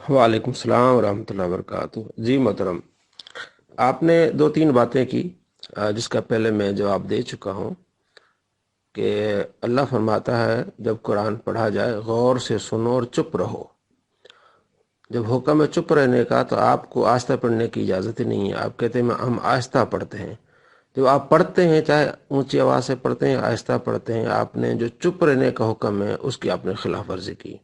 وعلیکم السلام ورحمۃ اللہ وبرکاتہ۔ جی محترم، آپ نے دو تین باتیں کی جس کا پہلے میں جواب دے چکا ہوں کہ اللہ فرماتا ہے جب قرآن پڑھا جائے غور سے سنو اور چپ رہو۔ جب حکم ہے چپ رہنے کا تو آپ کو آہستہ پڑھنے کی اجازت ہی نہیں ہے۔ آپ کہتے ہیں ہم آہستہ پڑھتے ہیں۔ جب آپ پڑھتے ہیں چاہے اونچی آواز سے پڑھتے ہیں آہستہ پڑھتے ہیں، آپ نے جو چپ رہنے کا حکم ہے اس کی آپ نے خلاف ورزی کی،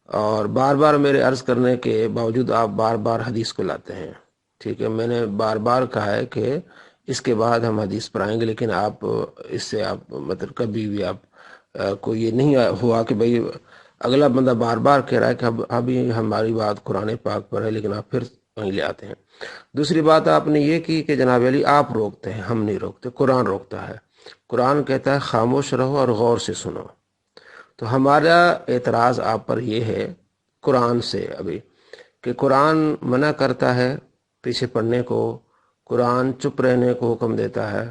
اور بار بار میرے عرض کرنے کے باوجود آپ بار بار حدیث کو لاتے ہیں۔ ٹھیک ہے، میں نے بار بار کہا ہے کہ اس کے بعد ہم حدیث پر آئیں گے، لیکن آپ اس سے آپ مطلب کبھی بھی آپ کو یہ نہیں ہوا کہ بھئی اگلا بندہ بار بار کہہ رہا ہے کہ ابھی ہماری بات قرآن پاک پر ہے، لیکن آپ پھر وہیں لے آتے ہیں۔ دوسری بات آپ نے یہ کی کہ جناب علی آپ روکتے ہیں، ہم نہیں روکتے، قرآن روکتا ہے۔ قرآن کہتا ہے خاموش رہو اور غور سے سنو۔ تو ہمارا اعتراض آپ پر یہ ہے قرآن سے ابھی کہ قرآن منع کرتا ہے پیچھے پڑھنے کو، قرآن چپ رہنے کو حکم دیتا ہے،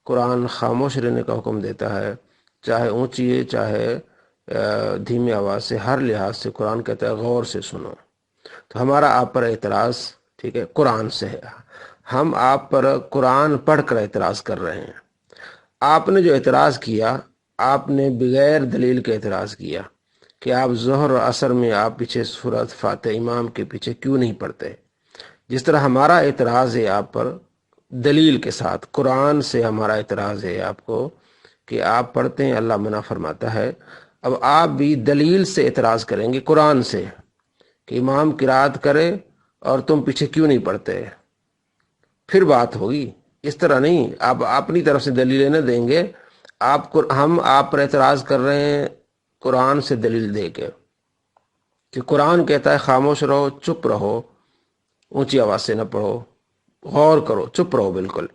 قرآن خاموش رہنے کا حکم دیتا ہے، چاہے اونچی چاہے دھیمی آواز سے، ہر لحاظ سے قرآن کہتا ہے غور سے سنو۔ تو ہمارا آپ پر اعتراض ٹھیک ہے قرآن سے ہے۔ ہم آپ پر قرآن پڑھ کر اعتراض کر رہے ہیں۔ آپ نے جو اعتراض کیا، آپ نے بغیر دلیل کے اعتراض کیا کہ آپ ظہر اور عصر میں آپ پیچھے سورۃ فاتحہ امام کے پیچھے کیوں نہیں پڑھتے۔ جس طرح ہمارا اعتراض ہے آپ پر دلیل کے ساتھ، قرآن سے ہمارا اعتراض ہے آپ کو کہ آپ پڑھتے ہیں، اللہ منع فرماتا ہے۔ اب آپ بھی دلیل سے اعتراض کریں گے قرآن سے کہ امام قرات کرے اور تم پیچھے کیوں نہیں پڑھتے، پھر بات ہوگی۔ اس طرح نہیں، آپ اپنی طرف سے دلیلیں نہ دیں گے۔ ہم آپ پر اعتراض کر رہے ہیں قرآن سے دلیل دے کے کہ قرآن کہتا ہے خاموش رہو، چپ رہو، اونچی آواز سے نہ پڑھو، غور کرو، چپ رہو بالکل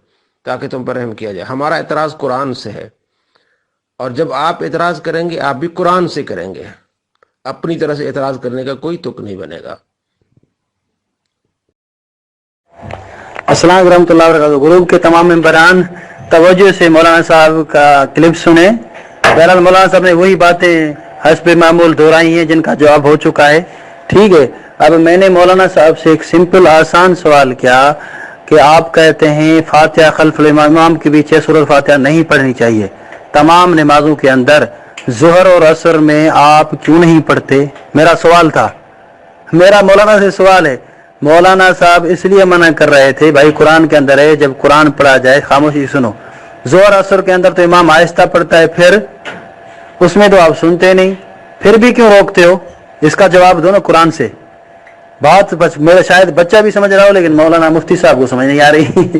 تاکہ تم پر رحم کیا جائے۔ ہمارا اعتراض قرآن سے ہے، اور جب آپ اعتراض کریں گے آپ بھی قرآن سے کریں گے، اپنی طرح سے اعتراض کرنے کا کوئی تک نہیں بنے گا۔ السلام علیکم ورحمۃ اللہ وبرکاتہ۔ گروپ کے تمام ممبران توجہ سے مولانا صاحب کا کلپ سنیں۔ بہرحال مولانا صاحب نے وہی باتیں حسب معمول دہرائی ہیں جن کا جواب ہو چکا ہے، ٹھیک ہے۔ اب میں نے مولانا صاحب سے ایک سمپل آسان سوال کیا کہ آپ کہتے ہیں فاتحہ خلف الامام کے پیچھے سورۃ فاتحہ نہیں پڑھنی چاہیے، تمام نمازوں کے اندر ظہر اور عصر میں آپ کیوں نہیں پڑھتے؟ میرا سوال تھا، میرا مولانا سے سوال ہے۔ مولانا صاحب اس لیے منع کر رہے تھے بھائی قرآن کے اندر ہے جب قرآن پڑھا جائے خاموشی سنو، ظہر عصر کے اندر تو امام آہستہ پڑھتا ہے، پھر اس میں تو آپ سنتے نہیں، پھر بھی کیوں روکتے ہو؟ اس کا جواب دو نا قرآن سے۔ بات بس میرا شاید بچہ بھی سمجھ رہا ہو، لیکن مولانا مفتی صاحب کو سمجھ نہیں آ رہی۔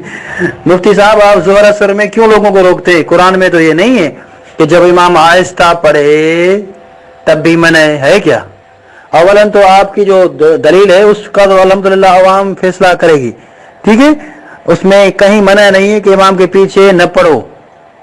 مفتی صاحب آپ ظہر عصر میں کیوں لوگوں کو روکتے؟ قرآن میں تو یہ نہیں ہے کہ جب امام آہستہ پڑھے تب بھی منع ہے کیا؟ اولاً تو آپ کی جو دلیل ہے اس کا تو الحمدللہ عوام فیصلہ کرے گی، ٹھیک ہے۔ اس میں کہیں منع نہیں ہے کہ امام کے پیچھے نہ پڑھو،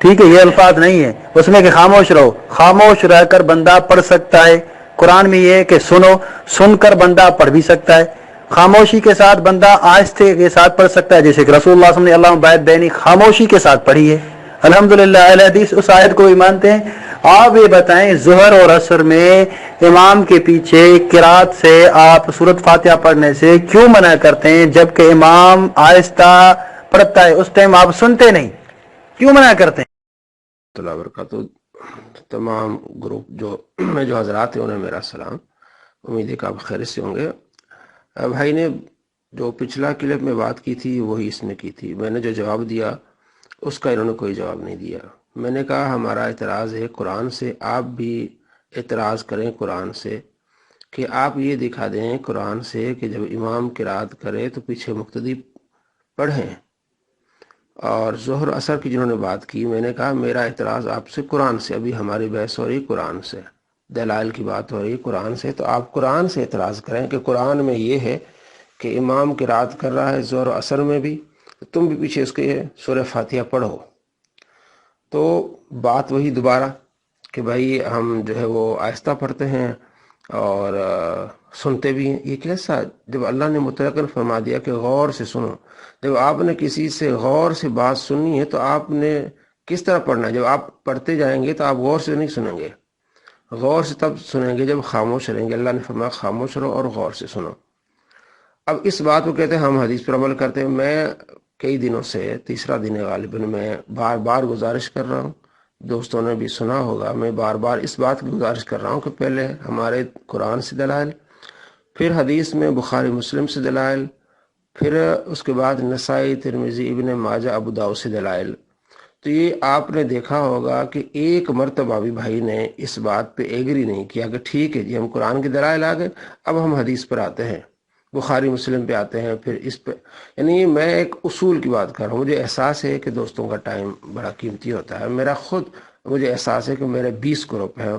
ٹھیک ہے، یہ الفاظ نہیں ہے اس میں کہ خاموش رہو۔ خاموش رہ کر بندہ پڑھ سکتا ہے، قرآن میں یہ ہے کہ سنو، سن کر بندہ پڑھ بھی سکتا ہے۔ خاموشی کے ساتھ بندہ آہستہ کے ساتھ پڑھ سکتا ہے، جیسے کہ رسول اللہ صلی اللہ علیہ وسلم نے اللہم باعث بینی خاموشی کے ساتھ پڑھی ہے۔ الحمدللہ اہل حدیث اس آیت کو بھی مانتے ہیں۔ آپ یہ بتائیں ظہر اور عصر میں امام کے پیچھے قرات سے آپ سورۃ فاتحہ پڑھنے سے کیوں منع کرتے ہیں جبکہ امام آہستہ پڑھتا ہے، اس ٹائم آپ سنتے نہیں، کیوں منع کرتے ہیں؟ اللہ وبرکاتہ۔ تمام گروپ جو حضرات ہیں انہیں میرا سلام، امید ہے کہ آپ خیریت سے ہوں گے۔ بھائی نے جو پچھلا کلپ میں بات کی تھی وہی اس نے کی تھی، میں نے جو جواب دیا اس کا انہوں نے کوئی جواب نہیں دیا۔ میں نے کہا ہمارا اعتراض ہے قرآن سے، آپ بھی اعتراض کریں قرآن سے کہ آپ یہ دکھا دیں قرآن سے کہ جب امام قرات کرے تو پیچھے مقتدی پڑھیں۔ اور ظہر عصر کی جنہوں نے بات کی، میں نے کہا میرا اعتراض آپ سے قرآن سے، ابھی ہماری بحث ہو رہی قرآن سے، دلائل کی بات ہو رہی قرآن سے، تو آپ قرآن سے اعتراض کریں کہ قرآن میں یہ ہے کہ امام قرات کر رہا ہے ظہر و عصر میں بھی، تم بھی پیچھے اس کے سورہ فاتحہ پڑھو۔ تو بات وہی دوبارہ کہ بھائی ہم جو ہے وہ آہستہ پڑھتے ہیں اور سنتے بھی ہیں، یہ کیسا؟ جب اللہ نے مطلقاً فرما دیا کہ غور سے سنو، جب آپ نے کسی سے غور سے بات سننی ہے تو آپ نے کس طرح پڑھنا ہے؟ جب آپ پڑھتے جائیں گے تو آپ غور سے نہیں سنیں گے، غور سے تب سنیں گے جب خاموش رہیں گے. اللہ نے فرمایا خاموش رہو اور غور سے سنو. اب اس بات کو کہتے ہیں ہم حدیث پر عمل کرتے ہیں. میں کئی دنوں سے، تیسرا دن ہے غالباً، میں بار بار گزارش کر رہا ہوں، دوستوں نے بھی سنا ہوگا، میں بار بار اس بات کی گزارش کر رہا ہوں کہ پہلے ہمارے قرآن سے دلائل، پھر حدیث میں بخاری مسلم سے دلائل، پھر اس کے بعد نسائی، ترمذی، ابن ماجہ، ابو داؤد سے دلائل. تو یہ آپ نے دیکھا ہوگا کہ ایک مرتبہ بھی بھائی نے اس بات پہ ایگری نہیں کیا کہ ٹھیک ہے جی ہم قرآن کے دلائل آ گئے، اب ہم حدیث پر آتے ہیں، بخاری مسلم پہ آتے ہیں، پھر اس پہ. یعنی میں ایک اصول کی بات کر رہا ہوں. مجھے احساس ہے کہ دوستوں کا ٹائم بڑا قیمتی ہوتا ہے. مجھے احساس ہے کہ میرے 20 گروپ ہیں،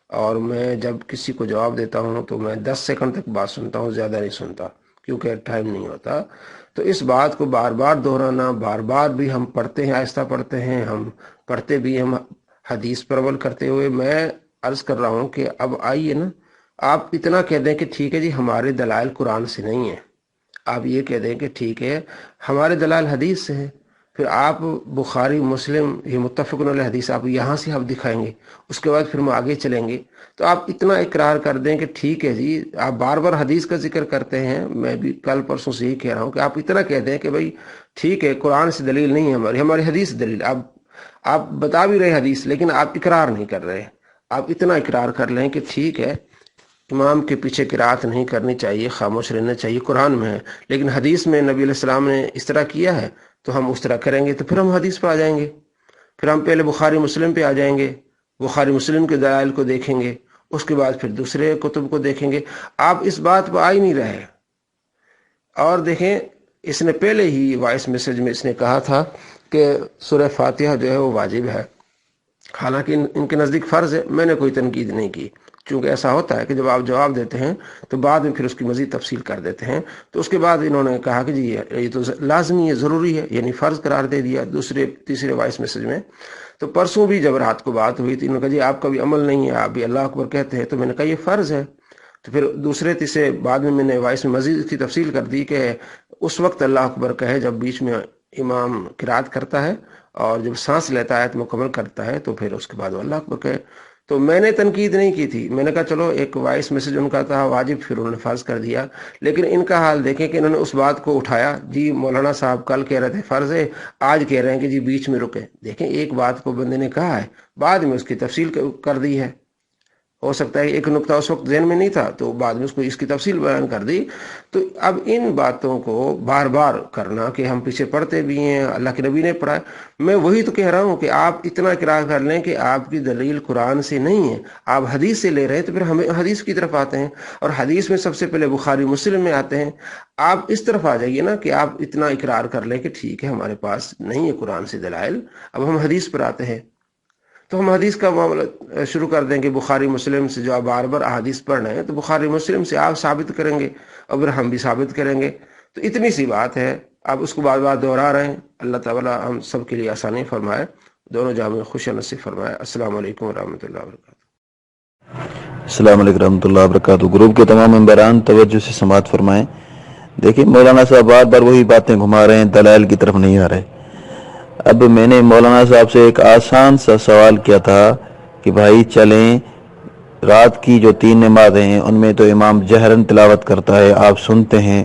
اور میں جب کسی کو جواب دیتا ہوں تو میں 10 سیکنڈ تک بات سنتا ہوں، زیادہ نہیں سنتا کیونکہ ٹائم نہیں ہوتا. تو اس بات کو بار بار دہرانا، بار بار بھی ہم پڑھتے ہیں، آہستہ پڑھتے ہیں، ہم پڑھتے بھی ہم حدیث پر عمل کرتے ہوئے. میں عرض کر رہا ہوں کہ اب آئیے نا، آپ اتنا کہہ دیں کہ ٹھیک ہے جی ہمارے دلائل قرآن سے نہیں ہیں، آپ یہ کہہ دیں کہ ٹھیک ہے ہمارے دلائل حدیث سے ہیں، پھر آپ بخاری مسلم یہ متفق علیہ حدیث آپ یہاں سے آپ دکھائیں گے، اس کے بعد پھر ہم آگے چلیں گے. تو آپ اتنا اقرار کر دیں کہ ٹھیک ہے جی، آپ بار بار حدیث کا ذکر کرتے ہیں. میں بھی کل پرسوں سے یہی کہہ رہا ہوں کہ آپ اتنا کہہ دیں کہ بھائی ٹھیک ہے قرآن سے دلیل نہیں ہے ہماری حدیث سے دلیل. آپ بتا بھی رہے حدیث، لیکن آپ اقرار نہیں کر رہے. آپ اتنا اقرار کر لیں کہ ٹھیک ہے امام کے پیچھے قرات نہیں کرنی چاہیے، خاموش رہنا چاہیے، قرآن میں ہے، لیکن حدیث میں نبی علیہ السلام نے اس طرح کیا ہے تو ہم اس طرح کریں گے. تو پھر ہم حدیث پہ آ جائیں گے، پھر ہم پہلے بخاری مسلم پہ آ جائیں گے، بخاری مسلم کے دلائل کو دیکھیں گے، اس کے بعد پھر دوسرے کتب کو دیکھیں گے. آپ اس بات پہ آ ہی نہیں رہے. اور دیکھیں اس نے پہلے ہی وائس میسج میں اس نے کہا تھا کہ سورہ فاتحہ جو ہے وہ واجب ہے، حالانکہ ان کے نزدیک فرض ہے. میں نے کوئی تنقید نہیں کی، چونکہ ایسا ہوتا ہے کہ جب آپ جواب دیتے ہیں تو بعد میں پھر اس کی مزید تفصیل کر دیتے ہیں. تو اس کے بعد انہوں نے کہا کہ جی یہ تو لازمی ہے، ضروری ہے، یعنی فرض قرار دے دیا تیسرے وائس میسج میں. تو پرسوں بھی جب رات کو بات ہوئی تھی انہوں نے کہا جی آپ کا بھی عمل نہیں ہے، آپ بھی اللہ اکبر کہتے ہیں. تو میں نے کہا یہ فرض ہے. تو پھر تیسرے بعد میں نے وائس میں مزید اس کی تفصیل کر دی کہ اس وقت اللہ اکبر کہے جب بیچ میں امام قرات کرتا ہے، اور جب سانس لیتا ہے تو مکمل کرتا ہے، تو پھر اس کے بعد اللہ اکبر کہے. تو میں نے تنقید نہیں کی تھی، میں نے کہا چلو ایک وائس میسج ان کا تھا واجب، پھر انہوں نے فرض کر دیا. لیکن ان کا حال دیکھیں کہ انہوں نے اس بات کو اٹھایا، جی مولانا صاحب کل کہہ رہے تھے فرض ہے، آج کہہ رہے ہیں کہ جی بیچ میں رکے. دیکھیں ایک بات کو بندے نے کہا ہے، بعد میں اس کی تفصیل کر دی ہے. ہو سکتا ہے ایک نقطہ اس وقت ذہن میں نہیں تھا تو بعد میں اس کو اس کی تفصیل بیان کر دی. تو اب ان باتوں کو بار بار کرنا کہ ہم پیچھے پڑھتے بھی ہیں، اللہ کے نبی نے پڑھا ہے. میں وہی تو کہہ رہا ہوں کہ آپ اتنا اقرار کر لیں کہ آپ کی دلیل قرآن سے نہیں ہے، آپ حدیث سے لے رہے ہیں، تو پھر ہم حدیث کی طرف آتے ہیں، اور حدیث میں سب سے پہلے بخاری مسلم میں آتے ہیں. آپ اس طرف آ جائیے نا کہ آپ اتنا اقرار کر لیں کہ ٹھیک ہے ہمارے پاس نہیں ہے قرآن سے دلائل، اب ہم حدیث پر آتے ہیں. تو ہم حدیث کا معاملہ شروع کر دیں کہ بخاری مسلم سے جو آپ بار بار احادیث پڑھ رہے ہیں تو بخاری مسلم سے آپ ثابت کریں گے اور پھر ہم بھی ثابت کریں گے. تو اتنی سی بات ہے، آپ اس کو بار بار دہرا رہے ہیں. اللہ تعالیٰ ہم سب کے لیے آسانی فرمائے، دونوں جہاں میں خوش نصیب فرمائے. السلام علیکم ورحمۃ اللہ وبرکاتہ. السلام علیکم ورحمۃ اللہ وبرکاتہ. گروپ کے تمام ممبران توجہ سے سماعت فرمائیں. دیکھیں مولانا صاحب بار بار وہی باتیں گھما رہے ہیں، دلائل کی طرف نہیں آ رہے. اب میں نے مولانا صاحب سے ایک آسان سا سوال کیا تھا کہ بھائی چلیں، رات کی جو 3 نمازیں ہیں ان میں تو امام جہرن تلاوت کرتا ہے، آپ سنتے ہیں.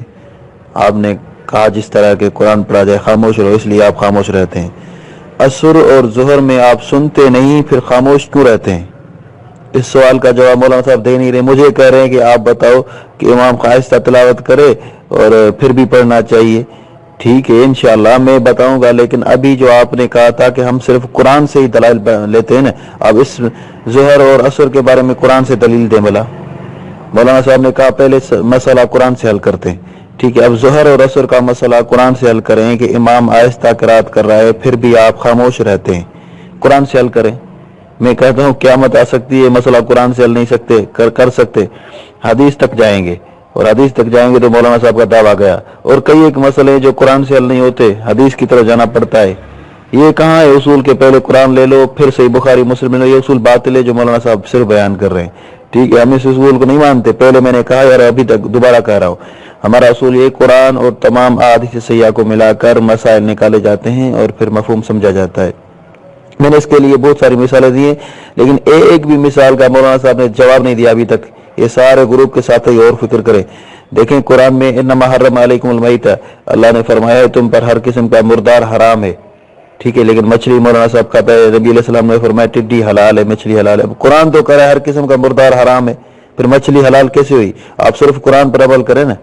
آپ نے کہا جس طرح کہ قرآن پڑھا جائے خاموش رہو، اس لیے آپ خاموش رہتے ہیں. عصر اور ظہر میں آپ سنتے نہیں، پھر خاموش کیوں رہتے ہیں؟ اس سوال کا جواب مولانا صاحب دے نہیں رہے. مجھے کہہ رہے ہیں کہ آپ بتاؤ کہ امام آہستہ تلاوت کرے اور پھر بھی پڑھنا چاہیے. ٹھیک ہے انشاءاللہ میں بتاؤں گا، لیکن ابھی جو آپ نے کہا تھا کہ ہم صرف قرآن سے ہی دلائل لیتے ہیں نا، اب اس ظہر اور عصر کے بارے میں قرآن سے دلیل دیں. بلا مولانا صاحب نے کہا پہلے مسئلہ قرآن سے حل کرتے ہیں. ٹھیک ہے، اب ظہر اور عصر کا مسئلہ قرآن سے حل کریں کہ امام آہستہ قرات کر رہا ہے پھر بھی آپ خاموش رہتے ہیں. قرآن سے حل کریں. میں کہتا ہوں قیامت آ سکتی ہے، مسئلہ قرآن سے حل نہیں سکتے کر سکتے، حدیث تک جائیں گے، اور حدیث تک جائیں گے تو مولانا صاحب کا دعویٰ گیا. اور کئی ایک مسئلے جو قرآن سے حل نہیں ہوتے، حدیث کی طرف جانا پڑتا ہے. یہ کہاں ہے اصول کے پہلے قرآن لے لو پھر صحیح بخاری مسلم لے لو؟ یہ اصول باطل ہے جو مولانا صاحب صرف بیان کر رہے ہیں. ٹھیک ہے، ہم اس اصول کو نہیں مانتے. پہلے میں نے کہا اور ابھی تک دوبارہ کہہ رہا ہوں، ہمارا اصول یہ قرآن اور تمام احادیث صحیحہ کو ملا کر مسائل نکالے جاتے ہیں اور پھر مفہوم سمجھا جاتا ہے. میں نے اس کے لیے بہت ساری مثالیں دی ہیں، لیکن ایک بھی مثال کا مولانا صاحب نے جواب نہیں دیا ابھی تک۔ یہ سارے گروپ کے ساتھ ہی اور فکر کریں۔ دیکھیں قرآن میں انما حرم علیکم المیت، اللہ نے فرمایا ہے تم پر ہر قسم کا مردار حرام ہے، ٹھیک ہے، لیکن مچھلی مولانا صاحب کہتا ہے نبی علیہ السلام نے فرمایا ٹڈی حلال ہے، مچھلی حلال ہے۔ قرآن تو کہہ رہا ہے ہر قسم کا مردار حرام ہے، پھر مچھلی حلال کیسے ہوئی؟ آپ صرف قرآن پر عمل کریں نا،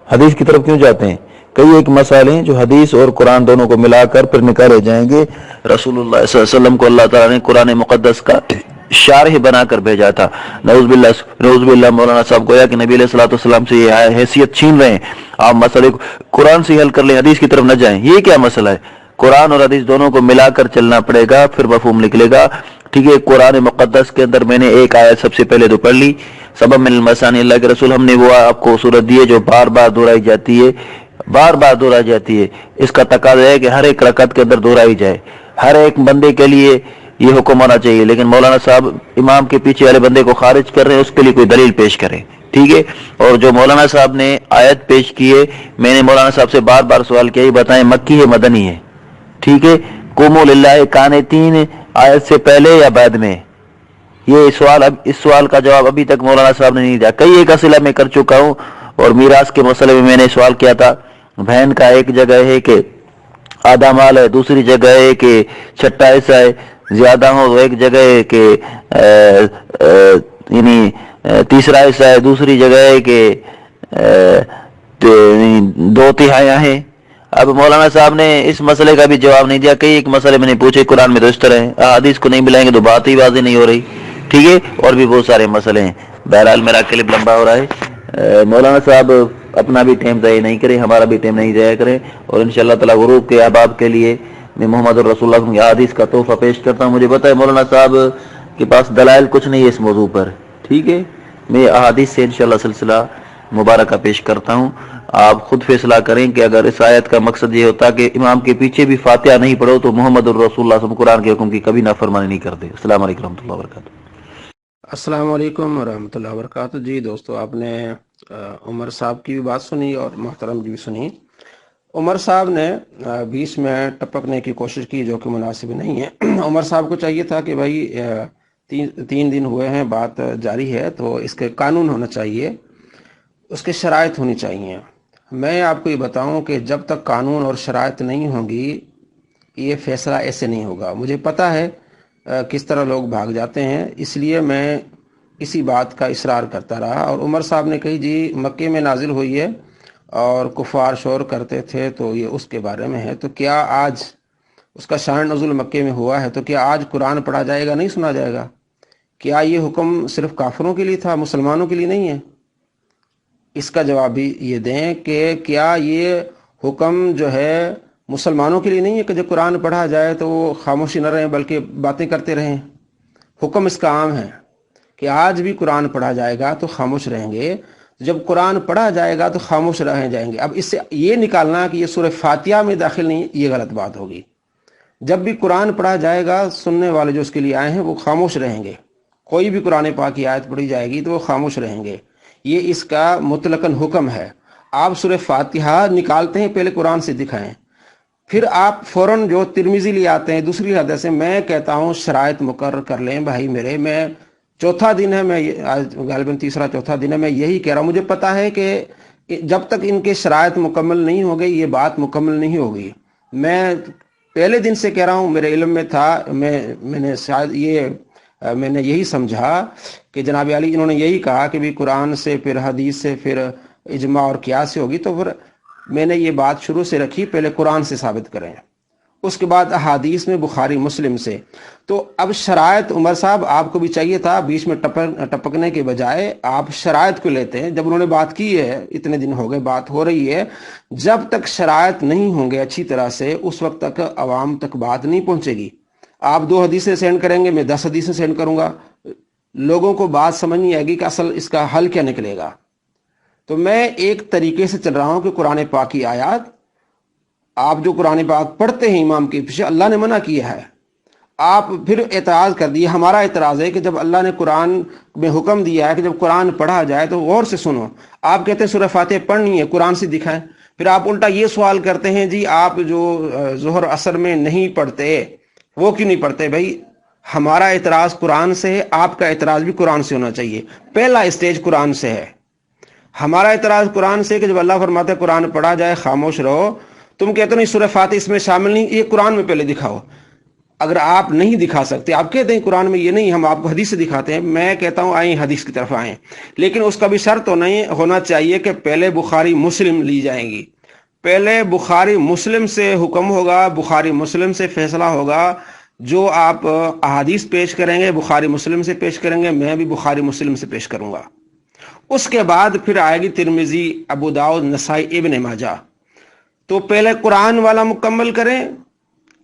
حدیث کی طرف کیوں جاتے ہیں؟ کئی ایک مسائل ہیں جو حدیث اور قرآن دونوں کو ملا کر پھر نکالے جائیں گے۔ رسول اللہ صلی اللہ علیہ وسلم کو اللہ تعالیٰ نے قرآن مقدس کا شارح بنا کر بھیجا تھا۔ نعوذ باللہ مولانا صاحب گویا کہ نبی علیہ الصلوۃ والسلام سے یہ حیثیت چھین رہے ہیں۔ آپ مسئلے کو قرآن سے حل کر لیں، حدیث کی طرف نہ جائیں۔ یہ کیا مسئلہ ہے؟ قرآن اور حدیث دونوں کو ملا کر چلنا پڑے گا، پھر مفہوم نکلے گا، ٹھیک ہے۔ قرآن مقدس کے اندر میں نے ایک آیت سب سے پہلے تو پڑھ لی، سبب من المثانی، اللہ کے رسول ہم نے وہ آپ کو صورت دی ہے جو بار بار دہرائی جاتی ہے، بار بار دہرائی جاتی ہے۔ اس کا تقاضا ہے کہ ہر ایک رکعت کے اندر دہرائی جائے، ہر ایک بندے کے لیے یہ حکم ہونا چاہیے۔ لیکن مولانا صاحب امام کے پیچھے والے بندے کو خارج کر رہے ہیں، اس کے لیے کوئی دلیل پیش کریں، ٹھیک ہے۔ اور جو مولانا صاحب نے آیت پیش کی ہے، میں نے مولانا صاحب سے بار بار سوال کیا، یہ بتائیں مکی ہے مدنی ہے؟ ٹھیک ہے، قوموا للہ قانتین آیت سے پہلے یا بعد میں؟ یہ سوال، اب اس سوال کا جواب ابھی تک مولانا صاحب نے نہیں دیا۔ کئی ایک اسئلہ میں کر چکا ہوں، اور میراث کے مسئلے میں نے سوال کیا تھا، بہن کا ایک جگہ ہے کہ آدھا مال ہے، دوسری جگہ ہے کہ چھٹا حصہ ہے، زیادہ ہو تو ایک جگہ ہے کہ یعنی تیسرا حصہ ہے، دوسری جگہ ہے کہ دو تہائیاں ہیں۔ اب مولانا صاحب نے اس مسئلے کا بھی جواب نہیں دیا۔ کئی ایک مسئلے میں نے پوچھے، قرآن میں تو اس طرح ہے، حدیث کو نہیں ملائیں گے تو بات ہی واضح نہیں ہو رہی، ٹھیک ہے۔ اور بھی بہت سارے مسئلے ہیں۔ بہرحال میرا کلپ لمبا ہو رہا ہے، مولانا صاحب اپنا بھی ٹائم ضائع نہیں کریں، ہمارا بھی ٹائم نہیں ضائع کریں، اور انشاءاللہ تعالی غروب کے احباب کے لیے میں محمد الرسول اللہ کی حدیث کا تحفہ پیش کرتا ہوں۔ مجھے پتہ ہے مولانا صاحب کے پاس دلائل کچھ نہیں ہے اس موضوع پر، ٹھیک ہے، میں احادیث سے انشاءاللہ سلسلہ مبارکہ پیش کرتا ہوں۔ آپ خود فیصلہ کریں کہ اگر اس آیت کا مقصد یہ ہوتا کہ امام کے پیچھے بھی فاتحہ نہیں پڑھو تو محمد الرسول اللہ صلی اللہ علیہ وسلم قرآن کے حکم کی کبھی نافرمانی نہیں کرتے۔ السلام علیکم ورحمۃ اللہ وبرکاتہ۔ السلام علیکم ورحمۃ اللہ وبرکاتہ۔ جی دوستو، آپ نے عمر صاحب کی بھی بات سنی اور محترم کی بھی سنی۔ عمر صاحب نے بیچ میں ٹپکنے کی کوشش کی جو کہ مناسب نہیں ہے۔ عمر صاحب کو چاہیے تھا کہ بھائی 3 دن ہوئے ہیں، بات جاری ہے، تو اس کے قانون ہونا چاہیے، اس کے شرائط ہونی چاہیے۔ میں آپ کو یہ بتاؤں کہ جب تک قانون اور شرائط نہیں ہوں گی یہ فیصلہ ایسے نہیں ہوگا۔ مجھے پتہ ہے کس طرح لوگ بھاگ جاتے ہیں، اس لیے میں اسی بات کا اصرار کرتا رہا۔ اور عمر صاحب نے کہی جی مکے میں نازل ہوئی ہے اور کفار شور کرتے تھے تو یہ اس کے بارے میں ہے، تو کیا آج اس کا شان نزول مکے میں ہوا ہے تو کیا آج قرآن پڑھا جائے گا، نہیں سنا جائے گا؟ کیا یہ حکم صرف کافروں کے لیے تھا، مسلمانوں کے لیے نہیں ہے؟ اس کا جواب بھی یہ دیں کہ کیا یہ حکم جو ہے مسلمانوں کے لیے نہیں ہے کہ جب قرآن پڑھا جائے تو وہ خاموشی نہ رہیں بلکہ باتیں کرتے رہیں؟ حکم اس کا عام ہے کہ آج بھی قرآن پڑھا جائے گا تو خاموش رہیں گے، جب قرآن پڑھا جائے گا تو خاموش رہ جائیں گے۔ اب اس سے یہ نکالنا کہ یہ سورہ فاتحہ میں داخل نہیں، یہ غلط بات ہوگی۔ جب بھی قرآن پڑھا جائے گا سننے والے جو اس کے لیے آئے ہیں وہ خاموش رہیں گے، کوئی بھی قرآن پاک کی آیت پڑھی جائے گی تو وہ خاموش رہیں گے، یہ اس کا مطلقاً حکم ہے۔ آپ سورہ فاتحہ نکالتے ہیں پہلے قرآن سے دکھائیں، پھر آپ فوراً جو ترمذی لے آتے ہیں دوسری حدیث سے۔ میں کہتا ہوں شرائط مقرر کر لیں بھائی میرے، میں چوتھا دن ہے، میں آج غالباً تیسرا چوتھا دن ہے، میں یہی کہہ رہا ہوں۔ مجھے پتہ ہے کہ جب تک ان کے شرائط مکمل نہیں ہو گئی یہ بات مکمل نہیں ہوگی۔ میں پہلے دن سے کہہ رہا ہوں، میرے علم میں تھا، میں نے شاید میں نے یہی سمجھا کہ جناب علی انہوں نے یہی کہا کہ بھی قرآن سے پھر حدیث سے پھر اجماع اور قیاس سے ہوگی، تو پھر میں نے یہ بات شروع سے رکھی پہلے قرآن سے ثابت کریں، اس کے بعد احادیث میں بخاری مسلم سے۔ تو اب شرائط عمر صاحب آپ کو بھی چاہیے تھا، بیچ میں ٹپکنے کے بجائے آپ شرائط کو لیتے ہیں۔ جب انہوں نے بات کی ہے، اتنے دن ہو گئے بات ہو رہی ہے، جب تک شرائط نہیں ہوں گے اچھی طرح سے اس وقت تک عوام تک بات نہیں پہنچے گی۔ آپ 2 حدیثیں سینڈ کریں گے، میں 10 حدیثیں سینڈ کروں گا، لوگوں کو بات سمجھ نہیں آئے گی کہ اصل اس کا حل کیا نکلے گا۔ تو میں ایک طریقے سے چل رہا ہوں کہ قرآن پاک کی آیات آپ جو قرآن پاک پڑھتے ہیں امام کے پیچھے، اللہ نے منع کیا ہے، آپ پھر اعتراض کر دیے۔ ہمارا اعتراض ہے کہ جب اللہ نے قرآن میں حکم دیا ہے کہ جب قرآن پڑھا جائے تو غور سے سنو، آپ کہتے ہیں سورہ فاتحہ پڑھنی ہے، قرآن سے دکھائیں۔ پھر آپ الٹا یہ سوال کرتے ہیں جی آپ جو ظہر عصر میں نہیں پڑھتے وہ کیوں نہیں پڑھتے بھائی؟ ہمارا اعتراض قرآن سے ہے، آپ کا اعتراض بھی قرآن سے ہونا چاہیے. پہلا اسٹیج قرآن سے ہے. ہمارا اعتراض قرآن سے کہ جب اللہ فرماتا ہے قرآن پڑھا جائے خاموش رہو، تم کہتے نہیں سورہ فاتحہ اس میں شامل نہیں، یہ قرآن میں پہلے دکھاؤ. اگر آپ نہیں دکھا سکتے، آپ کہتے ہیں قرآن میں یہ نہیں، ہم آپ کو حدیث سے دکھاتے ہیں، میں کہتا ہوں آئیں حدیث کی طرف آئیں، لیکن اس کا بھی شرط تو نہیں ہونا چاہیے کہ پہلے بخاری مسلم لی جائیں گی. پہلے بخاری مسلم سے حکم ہوگا، بخاری مسلم سے فیصلہ ہوگا. جو آپ احادیث پیش کریں گے بخاری مسلم سے پیش کریں گے، میں بھی بخاری مسلم سے پیش کروں گا. اس کے بعد پھر آئے گی ترمذی، ابو داؤد، نسائی، ابن ماجہ. تو پہلے قرآن والا مکمل کریں.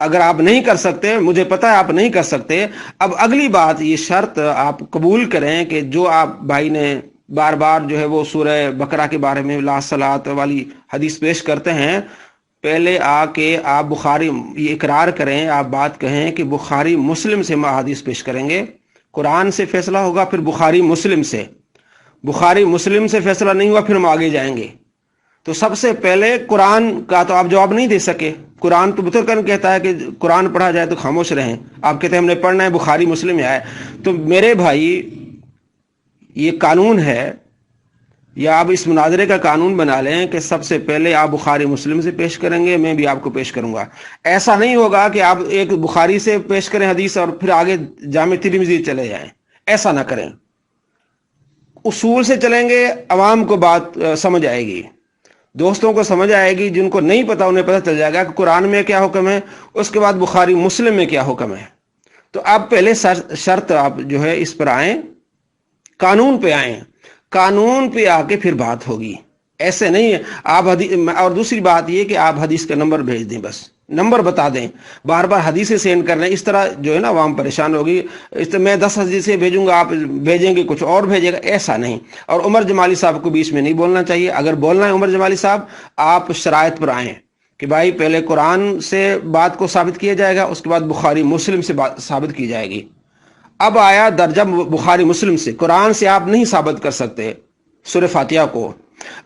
اگر آپ نہیں کر سکتے، مجھے پتا ہے آپ نہیں کر سکتے، اب اگلی بات یہ شرط آپ قبول کریں کہ جو آپ بھائی نے بار بار جو ہے وہ سورہ بقرہ کے بارے میں لا صلاۃ والی حدیث پیش کرتے ہیں، پہلے آ کے آپ بخاری یہ اقرار کریں، آپ بات کہیں کہ بخاری مسلم سے ہم حدیث پیش کریں گے. قرآن سے فیصلہ ہوگا، پھر بخاری مسلم سے. بخاری مسلم سے فیصلہ نہیں ہوا، پھر ہم آگے جائیں گے. تو سب سے پہلے قرآن کا تو آپ جواب نہیں دے سکے. قرآن تو بطرکن کہتا ہے کہ قرآن پڑھا جائے تو خاموش رہیں، آپ کہتے ہیں ہم نے پڑھنا ہے، بخاری مسلم میں آئے. تو میرے بھائی یہ قانون ہے، یا آپ اس مناظرے کا قانون بنا لیں کہ سب سے پہلے آپ بخاری مسلم سے پیش کریں گے، میں بھی آپ کو پیش کروں گا. ایسا نہیں ہوگا کہ آپ ایک بخاری سے پیش کریں حدیث اور پھر آگے جامع ترمذی چلے جائیں. ایسا نہ کریں. اصول سے چلیں گے، عوام کو بات سمجھ آئے گی، دوستوں کو سمجھ آئے گی. جن کو نہیں پتا انہیں پتہ چل جائے گا کہ قرآن میں کیا حکم ہے، اس کے بعد بخاری مسلم میں کیا حکم ہے. تو آپ پہلے شرط آپ جو ہے اس پر آئیں، قانون پہ آئیں. قانون پہ آ کے پھر بات ہوگی. ایسے نہیں ہے آپ اور دوسری بات یہ کہ آپ حدیث کا نمبر بھیج دیں، بس نمبر بتا دیں. بار بار حدیثیں سینڈ کر لیں، اس طرح جو ہے نا عوام پریشان ہوگی. اس طرح میں 10 حدیثیں بھیجوں گا، آپ بھیجیں گے کچھ اور بھیجے گا، ایسا نہیں. اور عمر جمالی صاحب کو بیچ میں نہیں بولنا چاہیے. اگر بولنا ہے عمر جمالی صاحب، آپ شرائط پر آئیں کہ بھائی پہلے قرآن سے بات کو ثابت کیا جائے گا، اس کے بعد بخاری مسلم سے بات ثابت کی جائے گی. اب آیا درجہ بخاری مسلم سے. قرآن سے آپ نہیں ثابت کر سکتے سورہ فاتحہ کو،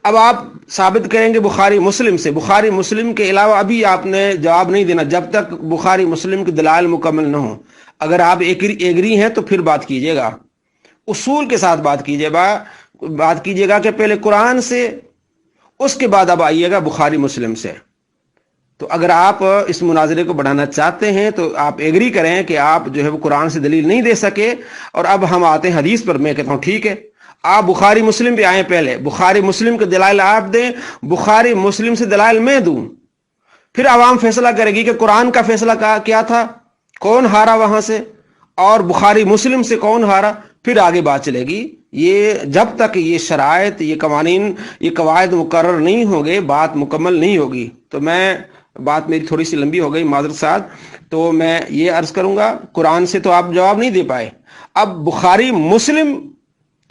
اب آپ ثابت کریں گے بخاری مسلم سے. بخاری مسلم کے علاوہ ابھی آپ نے جواب نہیں دینا جب تک بخاری مسلم کے دلائل مکمل نہ ہوں. اگر آپ ایگری ہیں تو پھر بات کیجیے گا، اصول کے ساتھ بات کیجیے گا کہ پہلے قرآن سے، اس کے بعد اب آئیے گا بخاری مسلم سے. تو اگر آپ اس مناظرے کو بڑھانا چاہتے ہیں تو آپ ایگری کریں کہ آپ جو ہے وہ قرآن سے دلیل نہیں دے سکے، اور اب ہم آتے ہیں حدیث پر. میں کہتا ہوں ٹھیک ہے، آپ بخاری مسلم پہ آئیں، پہلے بخاری مسلم کے دلائل آپ دیں، بخاری مسلم سے دلائل میں دوں. پھر عوام فیصلہ کرے گی کہ قرآن کا فیصلہ کیا تھا، کون ہارا وہاں سے، اور بخاری مسلم سے کون ہارا. پھر آگے بات چلے گی. یہ جب تک یہ شرائط، یہ قوانین، یہ قواعد مقرر نہیں ہوں گے، بات مکمل نہیں ہوگی. تو بات میری تھوڑی سی لمبی ہو گئی، معذرت ساتھ. تو میں یہ عرض کروں گا، قرآن سے تو آپ جواب نہیں دے پائے، اب بخاری مسلم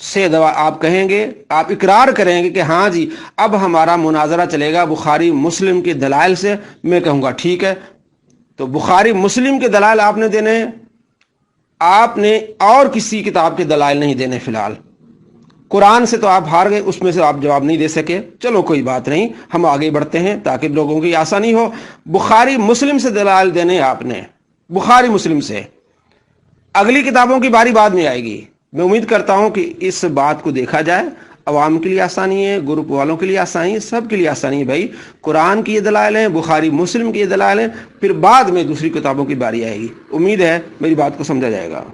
سے آپ کہیں گے، آپ اقرار کریں گے کہ ہاں جی اب ہمارا مناظرہ چلے گا بخاری مسلم کے دلائل سے. میں کہوں گا ٹھیک ہے. تو بخاری مسلم کے دلائل آپ نے دینے، آپ نے اور کسی کتاب کے دلائل نہیں دینے. فی الحال قرآن سے تو آپ ہار گئے، اس میں سے آپ جواب نہیں دے سکے. چلو کوئی بات نہیں، ہم آگے بڑھتے ہیں تاکہ لوگوں کی آسانی ہو. بخاری مسلم سے دلائل دینے آپ نے، بخاری مسلم سے. اگلی کتابوں کی باری بعد میں آئے گی. میں امید کرتا ہوں کہ اس بات کو دیکھا جائے، عوام کے لیے آسانی ہے، گروپ والوں کے لیے آسانی ہے، سب کے لیے آسانی ہے. بھائی قرآن کی یہ دلائل ہیں، بخاری مسلم کی یہ دلائل ہیں، پھر بعد میں دوسری کتابوں کی باری آئے گی. امید ہے میری بات کو سمجھا جائے گا.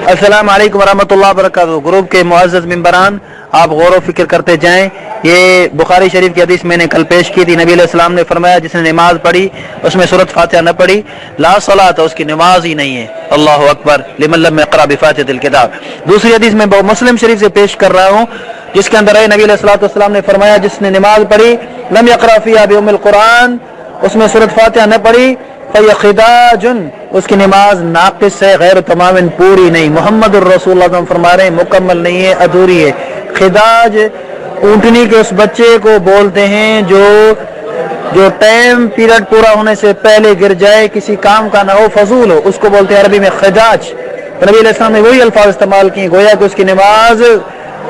السلام علیکم ورحمۃ اللہ وبرکاتہ. گروپ کے معزز ممبران، آپ غور و فکر کرتے جائیں. یہ بخاری شریف کی حدیث میں نے کل پیش کی تھی. نبی علیہ السلام نے فرمایا جس نے نماز پڑھی اس میں سورۃ فاتحہ نہ پڑھی، لا صلاۃ، اس کی نماز ہی نہیں ہے. اللہ اکبر لمن لم یقرأ بفاتحۃ الکتاب. دوسری حدیث میں مسلم شریف سے پیش کر رہا ہوں، جس کے اندر ہے نبی علیہ السلام نے فرمایا جس نے نماز پڑھی لم یقرأ فیہا بأم القرآن، اس میں سورۃ فاتحہ نہ پڑھی، فَيَ خِدَاجٌ، اس کی نماز ناقص ہے، غیر تمام، پوری نہیں. محمد الرسول اللہ صلی اللہ علیہ وسلم فرما رہے ہیں مکمل نہیں ہے، ادھوری ہے. خداج اونٹنی کے اس بچے کو بولتے ہیں جو ٹائم پیریڈ پورا ہونے سے پہلے گر جائے، کسی کام کا نہ ہو، فضول ہو، اس کو بولتے ہیں عربی میں خداج. نبی علیہ السلام نے وہی الفاظ استعمال کیے، گویا کہ اس کی نماز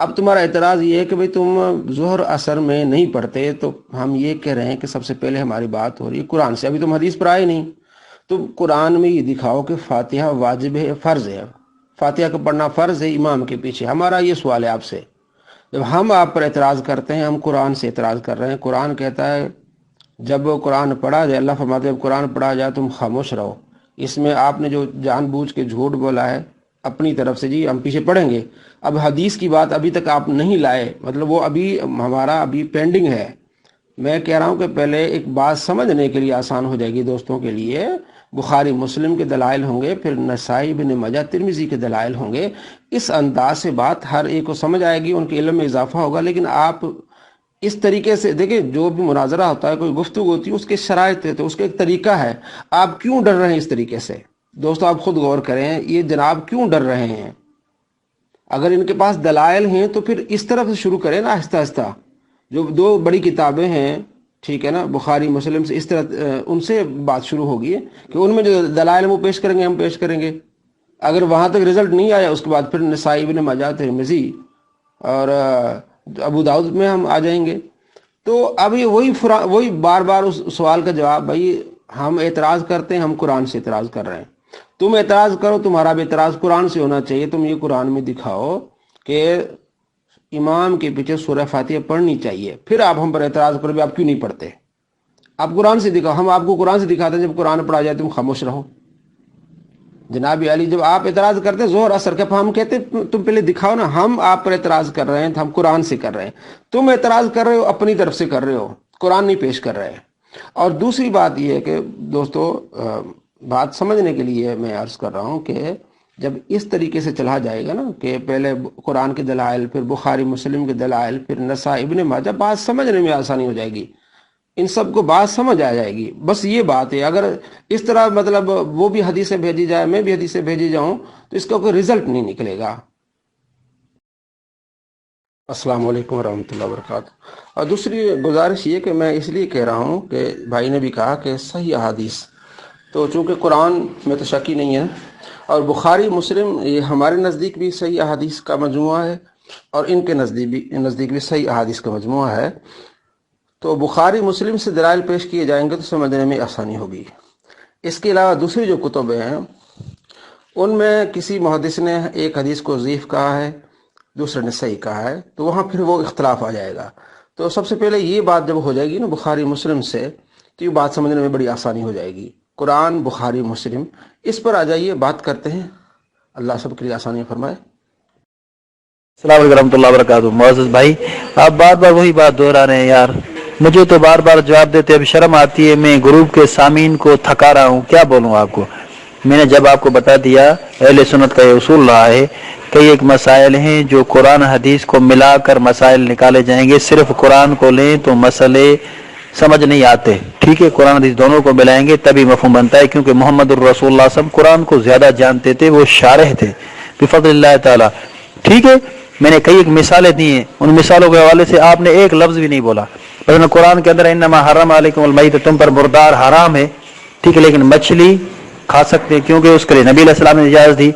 اب تمہارا اعتراض یہ ہے کہ بھئی تم ظہر اثر میں نہیں پڑھتے، تو ہم یہ کہہ رہے ہیں کہ سب سے پہلے ہماری بات ہو رہی ہے قرآن سے، ابھی تم حدیث پر آئے نہیں. تو قرآن میں یہ دکھاؤ کہ فاتحہ واجب ہے، فرض ہے، فاتحہ کو پڑھنا فرض ہے امام کے پیچھے. ہمارا یہ سوال ہے آپ سے. جب ہم آپ پر اعتراض کرتے ہیں، ہم قرآن سے اعتراض کر رہے ہیں. قرآن کہتا ہے جب قرآن پڑھا جائے، اللہ فرماتے ہیں جب قرآن پڑھا جائے تم خاموش رہو. اس میں آپ نے جو جان بوجھ کے جھوٹ بولا ہے اپنی طرف سے، جی ہم پیچھے پڑھیں گے. اب حدیث کی بات ابھی تک آپ نہیں لائے، مطلب وہ ابھی ہمارا ابھی پینڈنگ ہے. میں کہہ رہا ہوں کہ پہلے ایک بات سمجھنے کے لیے آسان ہو جائے گی دوستوں کے لیے. بخاری مسلم کے دلائل ہوں گے، پھر نسائی بن ماجہ ترمذی کے دلائل ہوں گے. اس انداز سے بات ہر ایک کو سمجھ آئے گی، ان کے علم میں اضافہ ہوگا. لیکن آپ اس طریقے سے دیکھیں، جو بھی مناظرہ ہوتا ہے، کوئی گفتگو ہوتی ہے، اس کے شرائط ہے، تو اس کا ایک طریقہ ہے. آپ کیوں ڈر رہے ہیں اس طریقے سے؟ دوستو آپ خود غور کریں، یہ جناب کیوں ڈر رہے ہیں؟ اگر ان کے پاس دلائل ہیں تو پھر اس طرف سے شروع کریں نا، آہستہ آہستہ. جو دو بڑی کتابیں ہیں، ٹھیک ہے نا، بخاری مسلم سے، اس طرح ان سے بات شروع ہوگی کہ ان میں جو دلائل وہ پیش کریں گے، ہم پیش کریں گے. اگر وہاں تک رزلٹ نہیں آیا، اس کے بعد پھر نسائی بن ماجہ ترمذی اور ابو داؤد میں ہم آ جائیں گے. تو اب یہ وہی بار بار اس سوال کا جواب، بھائی ہم اعتراض کرتے ہیں، ہم قرآن سے اعتراض کر رہے ہیں. تم اعتراض کرو، تمہارا بھی اعتراض قرآن سے ہونا چاہیے. تم یہ قرآن میں دکھاؤ کہ امام کے پیچھے سورہ فاتحہ پڑھنی چاہیے، پھر آپ ہم پر اعتراض کرو بھی آپ کیوں نہیں پڑھتے. آپ قرآن سے دکھاؤ. ہم آپ کو قرآن سے دکھاتے ہیں جب قرآن پڑھا جائے تم خاموش رہو. جناب علی جب آپ اعتراض کرتے ہیں ظہر اثر کا، ہم کہتے ہیں تم پہلے دکھاؤ نا. ہم آپ پر اعتراض کر رہے ہیں تو ہم قرآن سے کر رہے ہیں. تم اعتراض کر رہے ہو اپنی طرف سے کر رہے ہو، قرآن نہیں پیش کر رہے ہیں. اور دوسری بات یہ ہے کہ دوستو، بات سمجھنے کے لیے میں عرض کر رہا ہوں کہ جب اس طریقے سے چلا جائے گا نا کہ پہلے قرآن کے دلائل، پھر بخاری مسلم کے دلائل، پھر نسائی ابن ماجہ، بات سمجھنے میں آسانی ہو جائے گی. ان سب کو بات سمجھ آ جائے گی. بس یہ بات ہے. اگر اس طرح مطلب وہ بھی حدیثیں بھیجی جائے، میں بھی حدیثیں بھیجی جاؤں، تو اس کا کوئی رزلٹ نہیں نکلے گا. السلام علیکم ورحمۃ اللہ وبرکاتہ. اور دوسری گزارش یہ کہ میں اس لیے کہہ رہا ہوں کہ بھائی نے بھی کہا کہ صحیح احادیث، تو چونکہ قرآن میں تو شک ہی نہیں ہے، اور بخاری مسلم یہ ہمارے نزدیک بھی صحیح احادیث کا مجموعہ ہے، اور ان کے نزدیک بھی صحیح احادیث کا مجموعہ ہے. تو بخاری مسلم سے دلائل پیش کیے جائیں گے تو سمجھنے میں آسانی ہوگی. اس کے علاوہ دوسری جو کتبیں ہیں ان میں کسی محدث نے ایک حدیث کو ضعیف کہا ہے، دوسرے نے صحیح کہا ہے، تو وہاں پھر وہ اختلاف آ جائے گا. تو سب سے پہلے یہ بات جب ہو جائے گی نا بخاری مسلم سے، تو یہ بات سمجھنے میں بڑی آسانی ہو جائے گی. قرآن، بخاری مسلم، اس پر آ جائیے، بات کرتے ہیں. اللہ سب کے لیے آسانی فرمائے. السلام علیکم ورحمۃ اللہ وبرکاتہ. معزز بھائی، آپ بار بار وہی بات دہرا رہے ہیں یار. مجھے تو بار بار جواب دیتے اب شرم آتی ہے. میں گروپ کے سامعین کو تھکا رہا ہوں، کیا بولوں آپ کو. میں نے جب آپ کو بتا دیا اہل سنت کا یہ اصول رہا ہے، کئی ایک مسائل ہیں جو قرآن حدیث کو ملا کر مسائل نکالے جائیں گے. صرف قرآن کو لیں تو مسئلے سمجھ نہیں آتے. ٹھیک ہے، قرآن حدیث دونوں کو ملائیں گے تبھی مفہوم بنتا ہے، کیونکہ محمد الرسول اللہ صلی اللہ علیہ وسلم قرآن کو زیادہ جانتے تھے، وہ شارح تھے بفضل اللہ تعالی. ٹھیک ہے، میں نے کئی ایک مثالیں دی ہیں، ان مثالوں کے حوالے سے آپ نے ایک لفظ بھی نہیں بولا. مثلا قرآن کے اندر انما حرم علیکم المیت، تم پر مردار حرام ہے. ٹھیک ہے، لیکن مچھلی کھا سکتے کیونکہ اس کے لیے نبی علیہ السلام نے اجازت دی.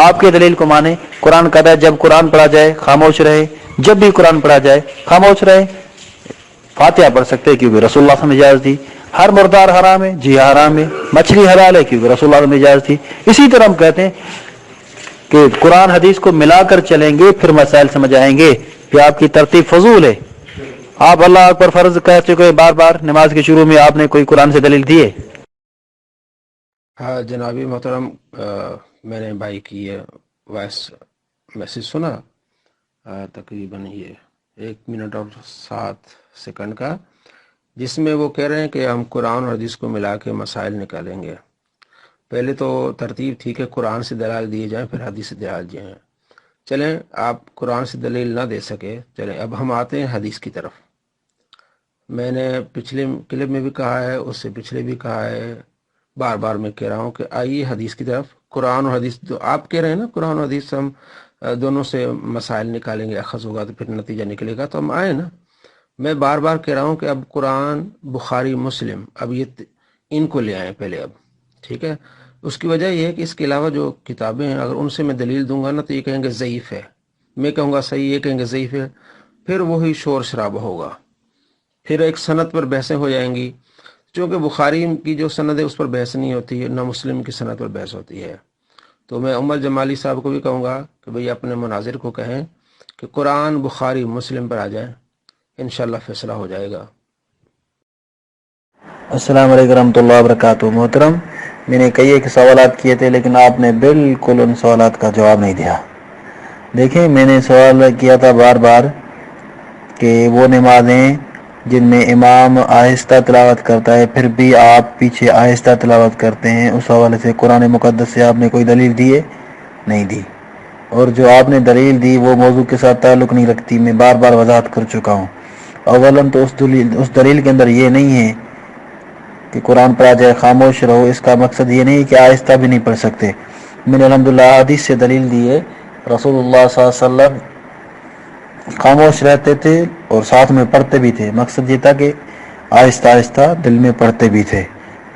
آپ کے دلیل کو مانے. قرآن کہتا ہے جب قرآن پڑھا جائے خاموش رہے، جب بھی قرآن پڑھا جائے خاموش رہے. فاتحہ پڑھ سکتے کیونکہ رسول اللہ صلی اللہ علیہ وسلم نے اجازت دی. ہر مردار حرام ہے، جی حرام ہے. مچھلی حلال ہے کیونکہ رسول اللہ صلی اللہ علیہ وسلم نے اجازت دی. اسی طرح ہم کہتے ہیں کہ قرآن حدیث کو ملا کر چلیں گے پھر مسائل سمجھ آئیں گے. کہ آپ کی ترتیب فضول ہے. آپ اللہ اکبر فرض کہہ چکے بار بار، نماز کے شروع میں آپ نے کوئی قرآن سے دلیل دی ہے؟ ہاں جنابی محترم، میں نے بھائی کی یہ وائس میسیج سنا، تقریباً یہ 1 منٹ اور 7 سیکنڈ کا، جس میں وہ کہہ رہے ہیں کہ ہم قرآن اور حدیث کو ملا کے مسائل نکالیں گے. پہلے تو ترتیب ٹھیک ہے، قرآن سے دلائل دیے جائیں پھر حدیث سے دلائل دیے جائیں. چلیں، آپ قرآن سے دلیل نہ دے سکے، چلیں اب ہم آتے ہیں حدیث کی طرف. میں نے پچھلے کلپ میں بھی کہا ہے، اس سے پچھلے بھی کہا ہے، بار بار میں کہہ رہا ہوں کہ آئیے حدیث کی طرف. قرآن اور حدیث جو آپ کہہ رہے ہیں نا، قرآن اور حدیث ہم دونوں سے مسائل نکالیں گے، اخذ ہوگا تو پھر نتیجہ نکلے گا، تو ہم آئے نا. میں بار بار کہہ رہا ہوں کہ اب قرآن، بخاری، مسلم، اب یہ ان کو لے آئیں پہلے. اب ٹھیک ہے، اس کی وجہ یہ ہے کہ اس کے علاوہ جو کتابیں ہیں اگر ان سے میں دلیل دوں گا نا تو یہ کہیں گے ضعیف ہے. میں کہوں گا صحیح، یہ کہیں گے ضعیف ہے، پھر وہی شور شرابہ ہوگا، پھر ایک سند پر بحثیں ہو جائیں گی، چونکہ بخاری کی جو سند ہے اس پر بحث نہیں ہوتی ہے، نہ مسلم کی سند پر بحث ہوتی ہے۔ تو میں عمر جمالی صاحب کو بھی کہوں گا کہ بھئی اپنے مناظر کو کہیں کہ قرآن بخاری مسلم پر آ جائیں، انشاءاللہ فیصلہ ہو جائے گا۔ السلام علیکم ورحمۃ اللہ وبرکاتہ۔ محترم، میں نے کئی ایک سوالات کیے تھے لیکن آپ نے بالکل ان سوالات کا جواب نہیں دیا۔ دیکھیں، میں نے سوال کیا تھا بار بار کہ وہ نمازیں جن میں امام آہستہ تلاوت کرتا ہے پھر بھی آپ پیچھے آہستہ تلاوت کرتے ہیں، اس حوالے سے قرآن مقدس سے آپ نے کوئی دلیل دی ہے؟ نہیں دی، اور جو آپ نے دلیل دی وہ موضوع کے ساتھ تعلق نہیں رکھتی، میں بار بار وضاحت کر چکا ہوں۔ اولاً تو اس دلیل کے اندر یہ نہیں ہے کہ قرآن پڑھا جائے خاموش رہو، اس کا مقصد یہ نہیں کہ آہستہ بھی نہیں پڑھ سکتے۔ میں نے الحمدللہ حدیث سے دلیل دی ہے، رسول اللہ صلی اللہ علیہ وسلم خاموش رہتے تھے اور ساتھ میں پڑھتے بھی تھے، مقصد یہ تھا کہ آہستہ آہستہ دل میں پڑھتے بھی تھے،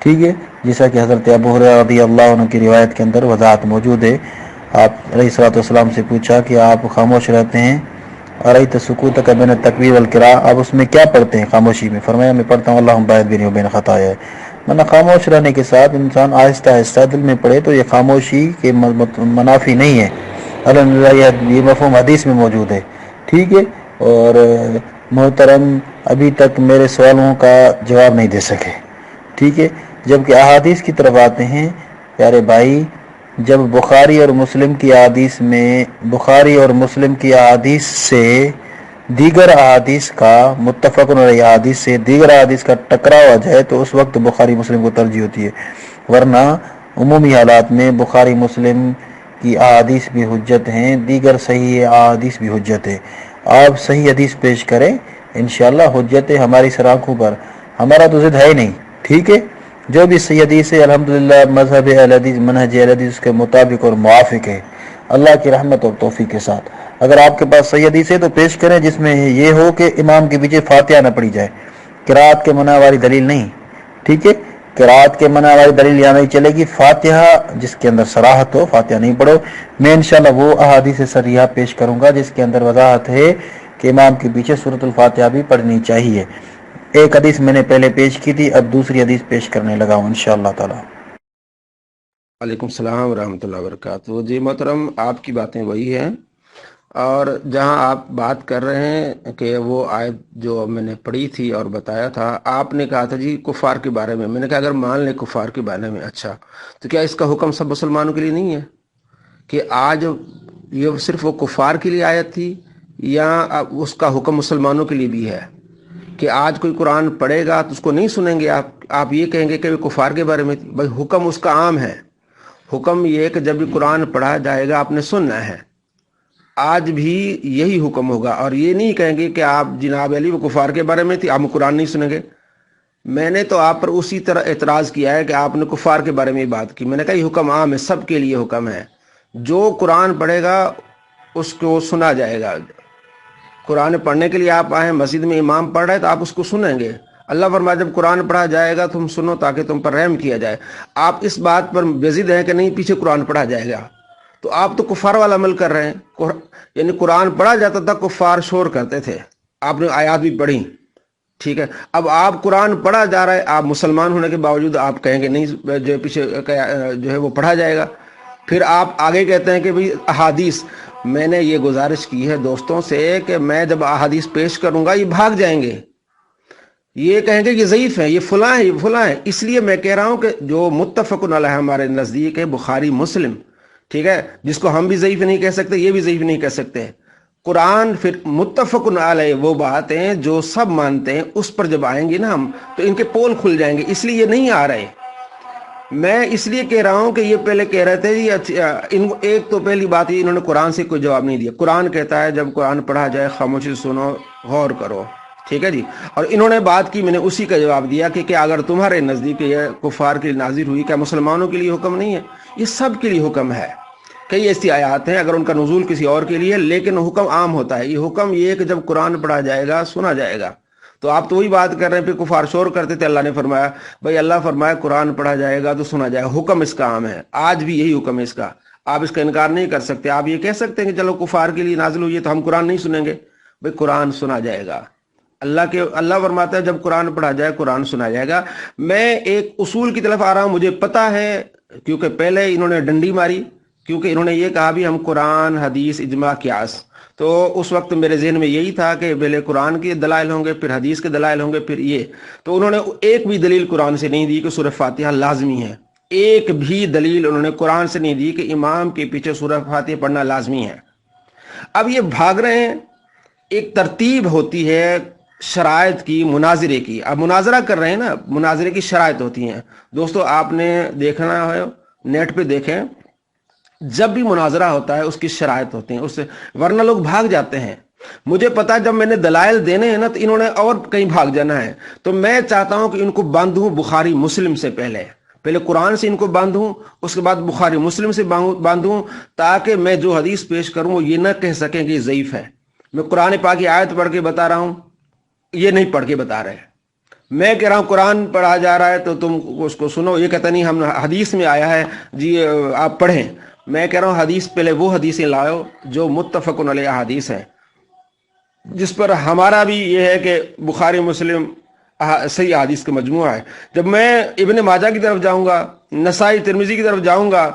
ٹھیک ہے، جیسا کہ حضرت ابو ہریرہ رضی اللہ عنہ کی روایت کے اندر وضاحت موجود ہے۔ آپ علیہ الصلوۃ والسلام سے پوچھا کہ آپ خاموش رہتے ہیں، ارأیت سکوتک بین التکبیر والقراءۃ، آپ اس میں کیا پڑھتے ہیں خاموشی میں؟ فرمایا میں پڑھتا ہوں اللہم باعث بینی و بین خطایا۔ مطلب خاموش رہنے کے ساتھ انسان آہستہ آہستہ دل میں پڑھے تو یہ خاموشی کے منافی نہیں ہے، الحمدللہ یہ مفہوم حدیث میں موجود ہے، ٹھیک ہے۔ اور محترم ابھی تک میرے سوالوں کا جواب نہیں دے سکے، ٹھیک ہے۔ جبکہ احادیث کی طرف آتے ہیں پیارے بھائی، جب بخاری اور مسلم کی احادیث میں بخاری اور مسلم کی احادیث سے دیگر احادیث کا متفق علیہ احادیث سے دیگر احادیث کا ٹکراؤ ہو جائے تو اس وقت بخاری مسلم کو ترجیح ہوتی ہے، ورنہ عمومی حالات میں بخاری مسلم کی احادیث بھی حجت ہیں، دیگر صحیح احادیث بھی حجت ہے۔ آپ صحیح حدیث پیش کریں، انشاءاللہ حجت ہے ہماری سراخوں پر، ہمارا تو ضد ہے ہی نہیں، ٹھیک ہے۔ جو بھی صحیح حدیث ہے الحمدللہ مذہب اہل حدیث منہج اہل حدیث کے مطابق اور موافق ہے، اللہ کی رحمت اور توفیق کے ساتھ۔ اگر آپ کے پاس صحیح حدیث ہے تو پیش کریں جس میں یہ ہو کہ امام کے پیچھے فاتحہ نہ پڑھی جائے، قرات کے منع والی دلیل نہیں، ٹھیک ہے۔ قرات کے منع والی دلیل یہاں نہیں چلے گی، فاتحہ جس کے اندر صراحت ہو فاتحہ نہیں پڑھو۔ میں انشاءاللہ وہ احادیث صریحہ پیش کروں گا جس کے اندر وضاحت ہے کہ امام کے پیچھے سورۃ الفاتحہ بھی پڑھنی چاہیے۔ ایک حدیث میں نے پہلے پیش کی تھی، اب دوسری حدیث پیش کرنے لگا ہوں انشاءاللہ تعالی۔ وعلیکم السلام ورحمۃ اللہ وبرکاتہ۔ جی محترم، آپ کی باتیں وہی ہیں، اور جہاں آپ بات کر رہے ہیں کہ وہ آیت جو میں نے پڑھی تھی اور بتایا تھا، آپ نے کہا تھا جی کفار کے بارے میں نے کہا اگر مان لیں کفار کے بارے میں، اچھا تو کیا اس کا حکم سب مسلمانوں کے لیے نہیں ہے کہ آج یہ صرف وہ کفار کے لیے آیت تھی، یا اس کا حکم مسلمانوں کے لیے بھی ہے کہ آج کوئی قرآن پڑھے گا تو اس کو نہیں سنیں گے آپ یہ کہیں گے کہ وہ کفار کے بارے میں تھی؟ بھائی حکم اس کا عام ہے، حکم یہ کہ جب بھی قرآن پڑھا جائے گا آپ نے سننا ہے، آج بھی یہی حکم ہوگا، اور یہ نہیں کہیں گے کہ آپ جناب علی وہ کفار کے بارے میں تھی آپ قرآن نہیں سنیں گے۔ میں نے تو آپ پر اسی طرح اعتراض کیا ہے کہ آپ نے کفار کے بارے میں بات کی، میں نے کہا یہ حکم عام ہے، سب کے لیے حکم ہے، جو قرآن پڑھے گا اس کو سنا جائے گا۔ قرآن پڑھنے کے لیے آپ آئیں، مسجد میں امام پڑھ رہے تو آپ اس کو سنیں گے، اللہ فرمایا جب قرآن پڑھا جائے گا تم سنو تاکہ تم پر رحم کیا جائے۔ آپ اس بات پر بضد ہیں کہ نہیں پیچھے قرآن پڑھا جائے گا، تو آپ تو کفار والا عمل کر رہے ہیں، یعنی قرآن پڑھا جاتا تھا کفار شور کرتے تھے، آپ نے آیات بھی پڑھی، ٹھیک ہے۔ اب آپ قرآن پڑھا جا رہا ہے، آپ مسلمان ہونے کے باوجود آپ کہیں گے نہیں جو پیچھے جو ہے وہ پڑھا جائے گا، پھر آپ آگے کہتے ہیں کہ بھئی احادیث۔ میں نے یہ گزارش کی ہے دوستوں سے کہ میں جب احادیث پیش کروں گا یہ بھاگ جائیں گے، یہ کہیں گے یہ ضعیف ہے، یہ فلاں ہے، یہ فلاں ہے۔ اس لیے میں کہہ رہا ہوں کہ جو متفق علیہ ہمارے نزدیک ہے بخاری مسلم، ٹھیک ہے، جس کو ہم بھی ضعیف نہیں کہہ سکتے یہ بھی ضعیف نہیں کہہ سکتے، قرآن پھر متفق علیہ وہ باتیں جو سب مانتے ہیں اس پر جب آئیں گی نا ہم تو ان کے پول کھل جائیں گے، اس لیے یہ نہیں آ رہے۔ میں اس لیے کہہ رہا ہوں کہ یہ پہلے کہہ رہے تھے ایک تو پہلی بات یہ انہوں نے قرآن سے کوئی جواب نہیں دیا، قرآن کہتا ہے جب قرآن پڑھا جائے خاموشی سنو غور کرو، ٹھیک ہے جی، اور انہوں نے بات کی میں نے اسی کا جواب دیا کہ کیا اگر تمہارے نزدیک یہ کفار کے لیے نازل ہوئی کیا مسلمانوں کے لیے حکم نہیں ہے؟ یہ سب کے لیے حکم ہے، کئی ایسی آیات ہیں اگر ان کا نزول کسی اور کے لیے لیکن حکم عام ہوتا ہے، یہ حکم یہ کہ جب قرآن پڑھا جائے گا سنا جائے گا۔ تو آپ تو وہی بات کر رہے ہیں، پھر کفار شور کرتے تھے، اللہ نے فرمایا بھائی اللہ فرمایا قرآن پڑھا جائے گا تو سنا جائے گا، حکم اس کا عام ہے، آج بھی یہی حکم ہے اس کا۔ آپ اس کا انکار نہیں کر سکتے. آپ یہ کہہ سکتے ہیں کہ چلو کفار کے لیے نازل ہوئی ہے تو ہم قرآن نہیں سنیں گے. بھئی قرآن سنا جائے گا. اللہ فرماتا ہے جب قرآن پڑھا جائے قرآن سنا جائے گا. میں ایک اصول کی طرف آ رہا ہوں. مجھے پتا ہے کیونکہ پہلے انہوں نے ڈنڈی ماری، کیونکہ انہوں نے یہ کہا بھی ہم قرآن، حدیث، اجماع، قیاس. تو اس وقت میرے ذہن میں یہی تھا کہ پہلے قرآن کے دلائل ہوں گے، پھر حدیث کے دلائل ہوں گے، پھر یہ. تو انہوں نے ایک بھی دلیل قرآن سے نہیں دی کہ سورہ فاتحہ لازمی ہے. ایک بھی دلیل انہوں نے قرآن سے نہیں دی کہ امام کے پیچھے سورہ فاتحہ پڑھنا لازمی ہے. اب یہ بھاگ رہے ہیں. ایک ترتیب ہوتی ہے شرائط کی، مناظرے کی. اب مناظرہ کر رہے ہیں نا، مناظرے کی شرائط ہوتی ہیں. دوستو آپ نے دیکھنا ہے، نیٹ پہ دیکھیں، جب بھی مناظرہ ہوتا ہے اس کی شرائط ہوتی ہیں، اس سے ورنہ لوگ بھاگ جاتے ہیں. مجھے پتا جب میں نے دلائل دینے ہیں نا تو انہوں نے اور کہیں بھاگ جانا ہے. تو میں چاہتا ہوں کہ ان کو باندھوں بخاری مسلم سے پہلے قرآن سے ان کو باندھوں، اس کے بعد بخاری مسلم سے باندھوں، تاکہ میں جو حدیث پیش کروں وہ یہ نہ کہہ سکیں کہ یہ ضعیف ہے. میں قرآن پاک کی آیت پڑھ کے بتا رہا ہوں، یہ نہیں پڑھ کے بتا رہے. میں کہہ رہا ہوں قرآن پڑھا جا رہا ہے تو تم اس کو سنو. یہ کہتا نہیں ہم حدیث میں آیا ہے جی آپ پڑھیں. میں کہہ رہا ہوں حدیث پہلے وہ حدیثیں لاؤ جو متفق علیہ حدیث ہیں، جس پر ہمارا بھی یہ ہے کہ بخاری مسلم صحیح حدیث کا مجموعہ ہے. جب میں ابن ماجہ کی طرف جاؤں گا، نسائی ترمذی کی طرف جاؤں گا،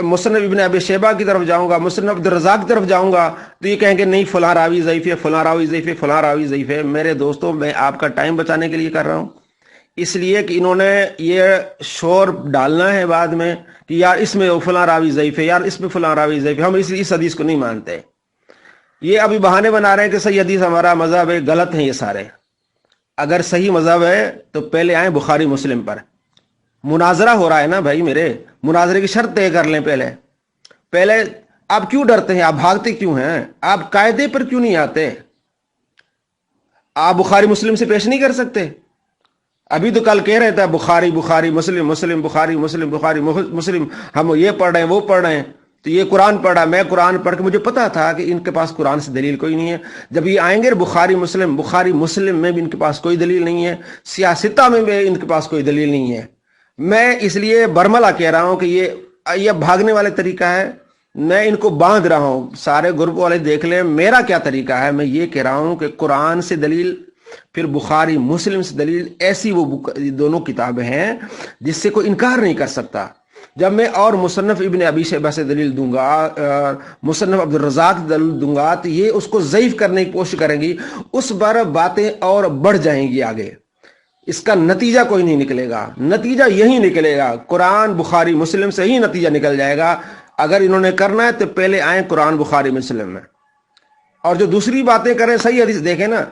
مسنف ابن ابی شیبہ کی طرف جاؤں گا، مسنف عبدالرزاق کی طرف جاؤں گا، تو یہ کہیں گے نہیں فلاں راوی ضعیف ہے، فلاں راوی ضعیف ہے، فلاں راوی ضعیف ہے. میرے دوستوں میں آپ کا ٹائم بچانے کے لیے کر رہا ہوں، اس لیے کہ انہوں نے یہ شور ڈالنا ہے بعد میں کہ یار اس میں فلاں راوی ضعیف ہے، یار اس میں فلاں راوی ضعیف ہے. ہم اس حدیث کو نہیں مانتے. یہ ابھی بہانے بنا رہے ہیں کہ صحیح حدیث ہمارا مذہب ہے. غلط ہیں یہ سارے. اگر صحیح مذہب ہے تو پہلے آئیں بخاری مسلم پر. مناظرہ ہو رہا ہے نا بھائی میرے، مناظرے کی شرط طے کر لیں. پہلے آپ کیوں ڈرتے ہیں؟ آپ بھاگتے کیوں ہیں؟ آپ قاعدے پر کیوں نہیں آتے؟ آپ بخاری مسلم سے پیش نہیں کر سکتے؟ ابھی تو کل کہہ رہے تھے بخاری مسلم، مسلم بخاری، مسلم بخاری مسلم، ہم یہ پڑھ رہے ہیں وہ پڑھ رہے ہیں. تو یہ قرآن پڑھا، میں قرآن پڑھ کے مجھے پتا تھا کہ ان کے پاس قرآن سے دلیل کوئی نہیں ہے. جب یہ آئیں گے بخاری مسلم میں بھی ان کے پاس کوئی دلیل نہیں ہے، سیاستہ میں بھی ان کے پاس کوئی دلیل نہیں ہے. میں اس لیے برملا کہہ رہا ہوں کہ یہ بھاگنے والے طریقہ ہے. میں ان کو باندھ رہا ہوں. سارے گروپ والے دیکھ لیں میرا کیا طریقہ ہے. میں یہ کہہ رہا ہوں کہ قرآن سے دلیل، پھر بخاری مسلم سے دلیل. ایسی وہ دونوں کتابیں ہیں جس سے کوئی انکار نہیں کر سکتا. جب میں اور مصنف ابن ابی شیبہ سے دلیل دوں گا، مصنف عبدالرزاق سے دلیل دوں گا، تو یہ اس کو ضعیف کرنے کی کوشش کریں گی. اس پر باتیں اور بڑھ جائیں گی آگے. اس کا نتیجہ کوئی نہیں نکلے گا. نتیجہ یہی نکلے گا، قرآن بخاری مسلم سے ہی نتیجہ نکل جائے گا. اگر انہوں نے کرنا ہے تو پہلے آئیں قرآن بخاری مسلم میں. اور جو دوسری باتیں کریں صحیح حدیث دیکھیں نا.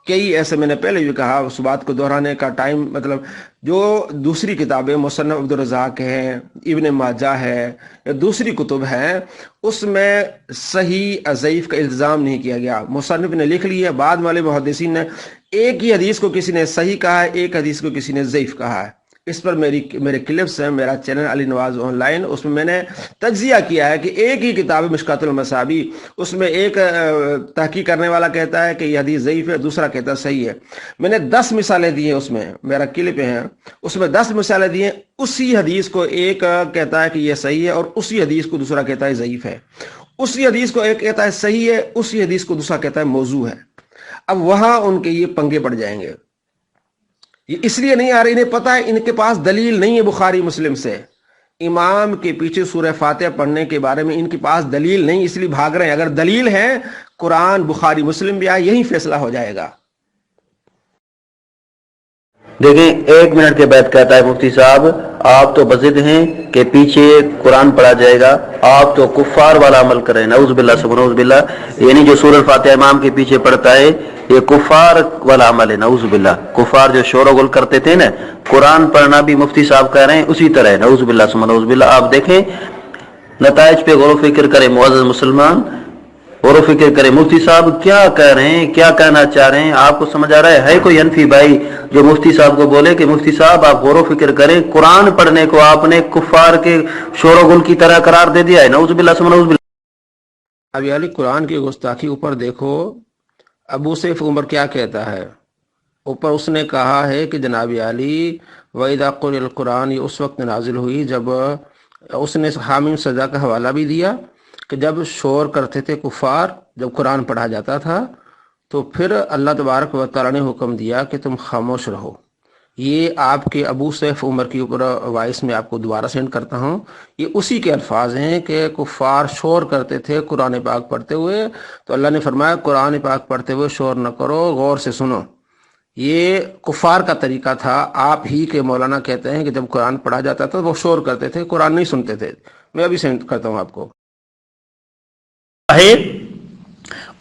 کئی ایسے میں نے پہلے بھی کہا، اس بات کو دہرانے کا ٹائم، مطلب جو دوسری کتابیں مصنف عبدالرزاق ہے، ابن ماجہ ہے، یا دوسری کتب ہیں، اس میں صحیح ضعیف کا الزام نہیں کیا گیا. مصنف نے لکھ لی ہے، بعد والے محدثین نے ایک ہی حدیث کو کسی نے صحیح کہا ہے، ایک حدیث کو کسی نے ضعیف کہا ہے. اس پر میرے کلپس ہیں، میرا channel Ali Nawaz on line, اس میں نے تجزیہ کیا ہے کہ ایک ہی کتاب مشکات المصابی، اس میں ایک تحقیق کرنے والا کہتا ہے کہ یہ حدیث ضعیف ہے، دوسرا کہتا ہے صحیح ہے. میں نے 10 مثالیں دی ہیں، اس میں میرا کلپ ہے، اس میں 10 مثالیں دی ہیں. اسی حدیث کو ایک کہتا ہے کہ یہ صحیح ہے، اور اسی حدیث کو دوسرا کہتا ہے ضعیف ہے. اسی حدیث کو ایک کہتا ہے صحیح ہے، اسی حدیث کو دوسرا کہتا ہے موضوع ہے. اب وہاں ان کے یہ پنگے پڑ جائیں گے. یہ اس لیے نہیں آ رہے، انہیں پتا ہے ان کے پاس دلیل نہیں ہے بخاری مسلم سے. امام کے پیچھے سورہ فاتحہ پڑھنے کے بارے میں ان کے پاس دلیل نہیں، اس لیے بھاگ رہے ہیں. اگر دلیل ہے قرآن بخاری مسلم بھی آئے، یہی فیصلہ ہو جائے گا. دیکھیں 1 منٹ کے بعد کہتا ہے مفتی صاحب آپ تو بضد ہیں کہ پیچھے قرآن پڑھا جائے گا، آپ تو کفار والا عمل کریں. نعوذ باللہ ثم نعوذ باللہ. یعنی جو سورہ الفاتحہ امام کے پیچھے پڑھتا ہے یہ کفار والا عمل ہے. نعوذ باللہ. کفار جو شور و غل کرتے تھے نا، قرآن پڑھنا بھی مفتی صاحب کہہ رہے ہیں اسی طرح ہے. نعوذ باللہ ثم نعوذ باللہ. آپ دیکھیں نتائج پہ غور و فکر کریں معزز مسلمان، غور و فکر کریں. مفتی صاحب کیا کہہ رہے ہیں، کیا کہنا چاہ رہے ہیں، آپ کو سمجھ آ رہا ہے کوئی انفی بھائی جو مفتی صاحب کو بولے کہ مفتی صاحب آپ غور و فکر کریں، قرآن پڑھنے کو آپ نے کفار کے شور و غل کی طرح قرار دے دیا ہے. نعوذ باللہ ثم نعوذ باللہ. اب علی قرآن کی گستاخی اوپر دیکھو، ابو سیف عمر کیا کہتا ہے اوپر. اس نے کہا ہے کہ جناب علی وَإِذَا قُرِئَ الْقُرْآنِ، یہ اس وقت نازل ہوئی جب اس نے حامیم سزا کا حوالہ بھی دیا کہ جب شور کرتے تھے کفار جب قرآن پڑھا جاتا تھا تو پھر اللہ تبارک و تعالیٰ نے حکم دیا کہ تم خاموش رہو. یہ آپ کے ابو سیف عمر کی اوپر وائس میں آپ کو دوبارہ سینڈ کرتا ہوں. یہ اسی کے الفاظ ہیں کہ کفار شور کرتے تھے قرآن پاک پڑھتے ہوئے، تو اللہ نے فرمایا قرآن پاک پڑھتے ہوئے شور نہ کرو، غور سے سنو. یہ کفار کا طریقہ تھا. آپ ہی کے مولانا کہتے ہیں کہ جب قرآن پڑھا جاتا تھا وہ شور کرتے تھے، قرآن نہیں سنتے تھے. میں ابھی سینڈ کرتا ہوں آپ کو. ہے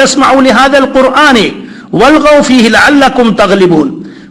تسمعوا لهذا القرآن والغوا فيه لعلكم تغلبون.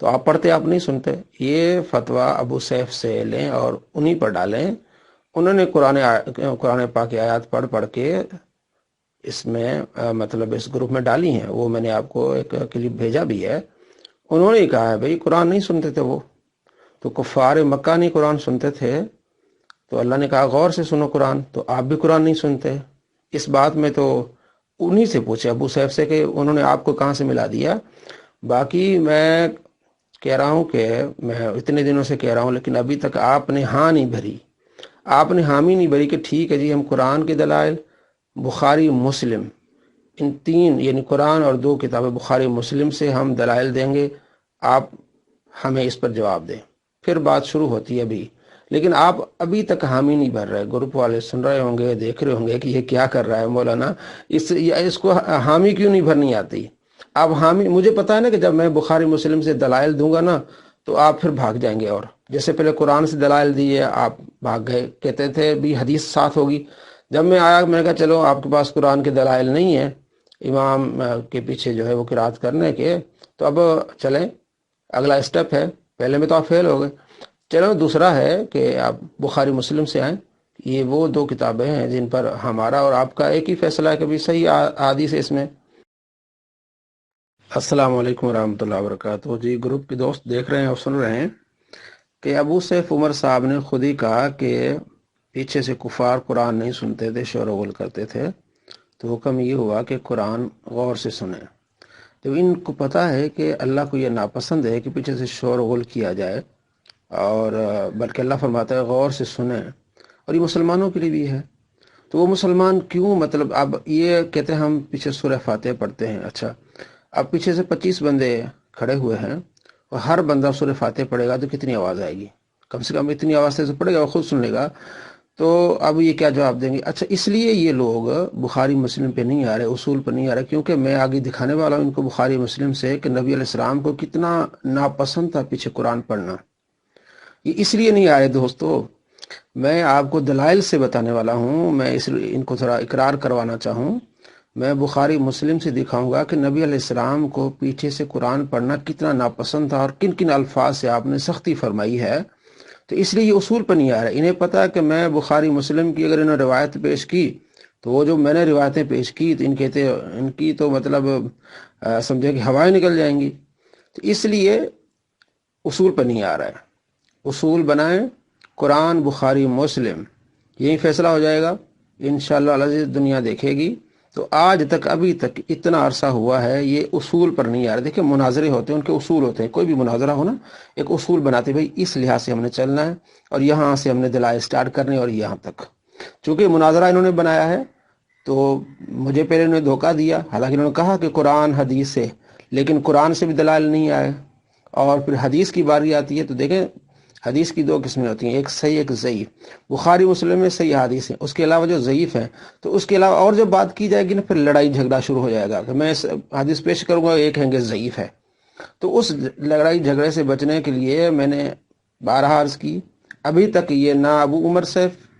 تو آپ پڑھتے آپ نہیں سنتے. یہ فتویٰ ابو سیف سے لیں اور انہی پر ڈالیں. انہوں نے قرآن پاک کی آیات پڑھ پڑھ کے اس میں مطلب اس گروپ میں ڈالی ہیں. وہ میں نے آپ کو ایک کلپ بھیجا بھی ہے. انہوں نے کہا ہے بھئی قرآن نہیں سنتے تھے وہ تو کفار مکہ نہیں قرآن سنتے تھے، تو اللہ نے کہا غور سے سنو قرآن، تو آپ بھی قرآن نہیں سنتے. اس بات میں تو انہی سے پوچھے ابو سیف سے کہ انہوں نے آپ کو کہاں سے ملا دیا. باقی میں کہہ رہا ہوں کہ میں اتنے دنوں سے کہہ رہا ہوں لیکن ابھی تک آپ نے ہاں نہیں بھری، آپ نے حامی نہیں بھری کہ ٹھیک ہے جی ہم قرآن کے دلائل، بخاری مسلم، ان تین یعنی قرآن اور 2 کتابیں بخاری مسلم سے ہم دلائل دیں گے، آپ ہمیں اس پر جواب دیں. پھر بات شروع ہوتی ہے ابھی. لیکن آپ ابھی تک حامی نہیں بھر رہے. گروپ والے سن رہے ہوں گے، دیکھ رہے ہوں گے کہ یہ کیا کر رہا ہے مولانا، اس کو حامی کیوں نہیں بھرنی آتی. آپ حامی، مجھے پتا ہے نا کہ جب میں بخاری مسلم سے دلائل دوں گا نا تو آپ پھر بھاگ جائیں گے. اور جیسے پہلے قرآن سے دلائل دیے آپ بھاگ گئے، کہتے تھے بھی حدیث ساتھ ہوگی. جب میں آیا میں نے کہا چلو آپ کے پاس قرآن کے دلائل نہیں ہیں امام کے پیچھے جو ہے وہ قرات کرنے کے، تو اب چلیں اگلا اسٹیپ ہے. پہلے میں تو آپ فیل ہو گئے. چلو دوسرا ہے کہ آپ بخاری مسلم سے آئیں. یہ وہ 2 کتابیں ہیں جن پر ہمارا اور آپ کا ایک ہی فیصلہ ہے کہ بھی صحیح حدیث ہے اس میں. السلام علیکم ورحمۃ اللہ وبرکاتہ. جی گروپ کے دوست دیکھ رہے ہیں اور سن رہے ہیں کہ ابو سیف عمر صاحب نے خود ہی کہا کہ پیچھے سے کفار قرآن نہیں سنتے تھے، شور و غل کرتے تھے، تو حکم یہ ہوا کہ قرآن غور سے سنیں. جب ان کو پتہ ہے کہ اللہ کو یہ ناپسند ہے کہ پیچھے سے شور و غل کیا جائے، اور بلکہ اللہ فرماتا ہے غور سے سنیں، اور یہ مسلمانوں کے لیے بھی ہے، تو وہ مسلمان کیوں مطلب اب یہ کہتے ہیں ہم پیچھے سورہ فاتحہ پڑھتے ہیں. اچھا اب پیچھے سے 25 بندے کھڑے ہوئے ہیں اور ہر بندہ سورہ فاتحہ پڑھے گا تو کتنی آواز آئے گی؟ کم سے کم اتنی آواز سے پڑھے گا، وہ خود سن لے گا. تو اب یہ کیا جواب دیں گے؟ اچھا اس لیے یہ لوگ بخاری مسلم پہ نہیں آ رہے، اصول پہ نہیں آ رہے، کیونکہ میں آگے دکھانے والا ہوں ان کو بخاری مسلم سے کہ نبی علیہ السلام کو کتنا ناپسند تھا پیچھے قرآن پڑھنا. یہ اس لیے نہیں آ رہے دوستو. میں آپ کو دلائل سے بتانے والا ہوں. میں ان کو تھوڑا اقرار کروانا چاہوں. میں بخاری مسلم سے دکھاؤں گا کہ نبی علیہ السلام کو پیچھے سے قرآن پڑھنا کتنا ناپسند تھا اور کن کن الفاظ سے آپ نے سختی فرمائی ہے. تو اس لیے یہ اصول پر نہیں آ رہا. انہیں پتا ہے کہ میں بخاری مسلم کی اگر انہوں نے روایت پیش کی تو وہ جو میں نے روایتیں پیش کی تو ان کی تو مطلب سمجھے کہ ہوائیں نکل جائیں گی. تو اس لیے اصول پر نہیں آ رہا ہے. اصول بنائیں قرآن بخاری مسلم، یہی فیصلہ ہو جائے گا انشاءاللہ العزیز. دنیا دیکھے گی. تو آج تک ابھی تک اتنا عرصہ ہوا ہے یہ اصول پر نہیں آ رہے. دیکھیں مناظرے ہوتے ہیں، ان کے اصول ہوتے ہیں. کوئی بھی مناظرہ ہو نا ایک اصول بناتے بھائی اس لحاظ سے ہم نے چلنا ہے اور یہاں سے ہم نے دلائل سٹارٹ کرنے اور یہاں تک. چونکہ مناظرہ انہوں نے بنایا ہے تو مجھے پہلے انہوں نے دھوکہ دیا. حالانکہ انہوں نے کہا کہ قرآن حدیث سے، لیکن قرآن سے بھی دلائل نہیں آئے. اور پھر حدیث کی باری آتی ہے تو دیکھیں حدیث کی 2 قسمیں ہوتی ہیں، ایک صحیح ایک ضعیف. بخاری مسلم میں صحیح حدیث ہیں، اس کے علاوہ جو ضعیف ہیں تو اس کے علاوہ اور جب بات کی جائے گی نا پھر لڑائی جھگڑا شروع ہو جائے گا کہ میں حدیث پیش کروں گا ایک ہیں گے ضعیف ہے. تو اس لڑائی جھگڑے سے بچنے کے لیے میں نے بارہا عرض کی ابھی تک یہ نہ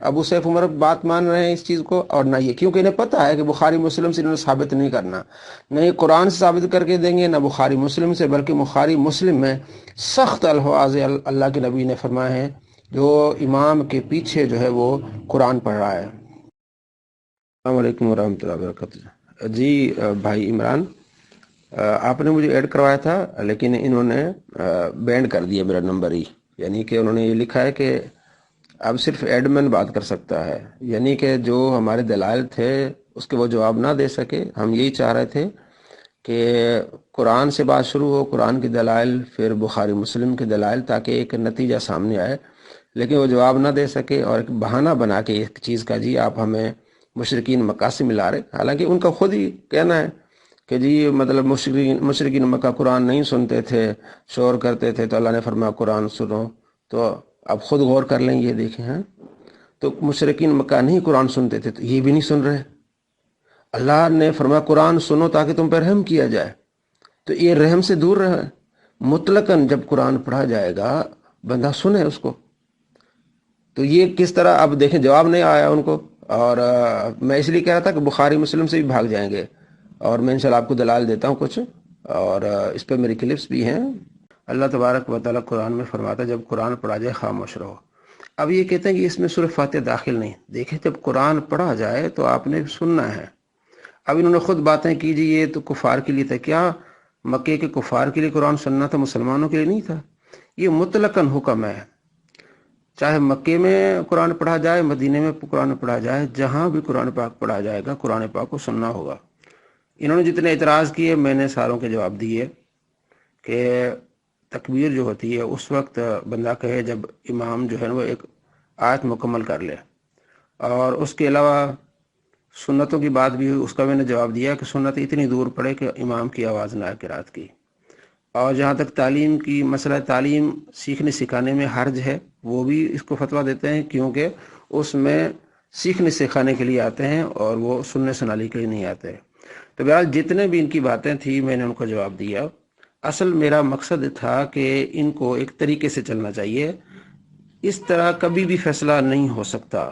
ابو سیف عمر بات مان رہے ہیں اس چیز کو اور نہ یہ، کیونکہ انہیں پتہ ہے کہ بخاری مسلم سے انہوں نے ثابت نہیں کرنا. نہ یہ قرآن سے ثابت کر کے دیں گے نہ بخاری مسلم سے، بلکہ بخاری مسلم میں سخت الفاظ اللہ کے نبی نے فرمائے ہیں جو امام کے پیچھے جو ہے وہ قرآن پڑھ رہا ہے. السلام علیکم ورحمۃ اللہ وبرکاتہ. جی بھائی عمران، آپ نے مجھے ایڈ کروایا تھا لیکن انہوں نے بینڈ کر دیا میرا نمبر ہی. یعنی کہ انہوں نے یہ لکھا ہے کہ اب صرف ایڈمن بات کر سکتا ہے، یعنی کہ جو ہمارے دلائل تھے اس کے وہ جواب نہ دے سکے. ہم یہی چاہ رہے تھے کہ قرآن سے بات شروع ہو، قرآن کی دلائل پھر بخاری مسلم کے دلائل، تاکہ ایک نتیجہ سامنے آئے. لیکن وہ جواب نہ دے سکے اور ایک بہانہ بنا کے ایک چیز کا جی آپ ہمیں مشرکین مکہ سے ملا رہے. حالانکہ ان کا خود ہی کہنا ہے کہ جی مطلب مشرکین مکہ قرآن نہیں سنتے تھے، شور کرتے تھے، تو اللہ نے فرمایا قرآن سنو. تو اب خود غور کر لیں، یہ دیکھیں ہیں تو مشرکین مکہ نہیں قرآن سنتے تھے تو یہ بھی نہیں سن رہے. اللہ نے فرمایا قرآن سنو تاکہ تم پر رحم کیا جائے، تو یہ رحم سے دور رہے. مطلقاً جب قرآن پڑھا جائے گا بندہ سنے اس کو. تو یہ کس طرح، اب دیکھیں جواب نہیں آیا ان کو. اور میں اس لیے کہہ رہا تھا کہ بخاری مسلم سے بھی بھاگ جائیں گے، اور میں انشاءاللہ آپ کو دلائل دیتا ہوں کچھ، اور اس پہ میری کلپس بھی ہیں. اللہ تبارک و تعالیٰ قرآن میں فرماتا ہے جب قرآن پڑھا جائے خاموش رہو. اب یہ کہتے ہیں کہ اس میں سورہ فاتحہ داخل نہیں. دیکھیں جب قرآن پڑھا جائے تو آپ نے سننا ہے. اب انہوں نے خود باتیں کی جی یہ تو کفار کے لیے تھا. کیا مکے کے کفار کے لیے قرآن سننا تھا، مسلمانوں کے لیے نہیں تھا؟ یہ مطلقاً حکم ہے. چاہے مکے میں قرآن پڑھا جائے، مدینے میں قرآن پڑھا جائے، جہاں بھی قرآن پاک پڑھا جائے گا قرآن پاک کو سننا ہوگا. انہوں نے جتنے اعتراض کیے میں نے ساروں کے جواب دیے کہ تکبیر جو ہوتی ہے اس وقت بندہ کہے جب امام جو ہے وہ ایک آیت مکمل کر لے، اور اس کے علاوہ سنتوں کی بات بھی ہوئی، اس کا میں نے جواب دیا کہ سنت اتنی دور پڑے کہ امام کی آواز نہ آئے قرات کی. اور جہاں تک تعلیم کی مسئلہ تعلیم سیکھنے سکھانے میں حرج ہے، وہ بھی اس کو فتویٰ دیتے ہیں کیونکہ اس میں سیکھنے سکھانے کے لیے آتے ہیں اور وہ سننے سنانے کے لیے نہیں آتے. تو بہرحال جتنے بھی ان کی باتیں تھیں میں نے ان کو جواب دیا. اصل میرا مقصد تھا کہ ان کو ایک طریقے سے چلنا چاہیے. اس طرح کبھی بھی فیصلہ نہیں ہو سکتا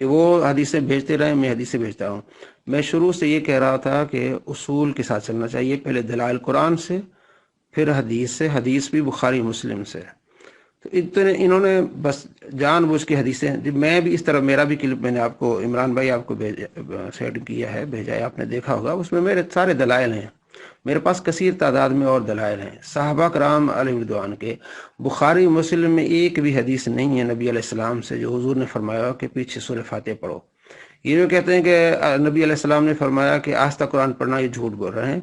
کہ وہ حدیثیں بھیجتے رہیں میں حدیثیں بھیجتا ہوں. میں شروع سے یہ کہہ رہا تھا کہ اصول کے ساتھ چلنا چاہیے، پہلے دلائل قرآن سے، پھر حدیث سے، حدیث بھی بخاری مسلم سے. تو انہوں نے بس جان بوجھ کے حدیثیں، میں بھی اس طرح میرا بھی کلپ میں نے آپ کو عمران بھائی آپ کو سیٹ کیا ہے، بھیجا ہے، آپ نے دیکھا ہوگا. اس میں میرے سارے دلائل ہیں، میرے پاس کثیر تعداد میں اور دلائل ہیں صحابہ کرام علیہ رضوان کے. بخاری مسلم میں ایک بھی حدیث نہیں ہے نبی علیہ السلام سے جو حضور نے فرمایا کہ پیچھے سورہ فاتحہ پڑھو. یہ جو کہتے ہیں کہ نبی علیہ السلام نے فرمایا کہ آہستہ قرآن پڑھنا، یہ جھوٹ بول رہے ہیں.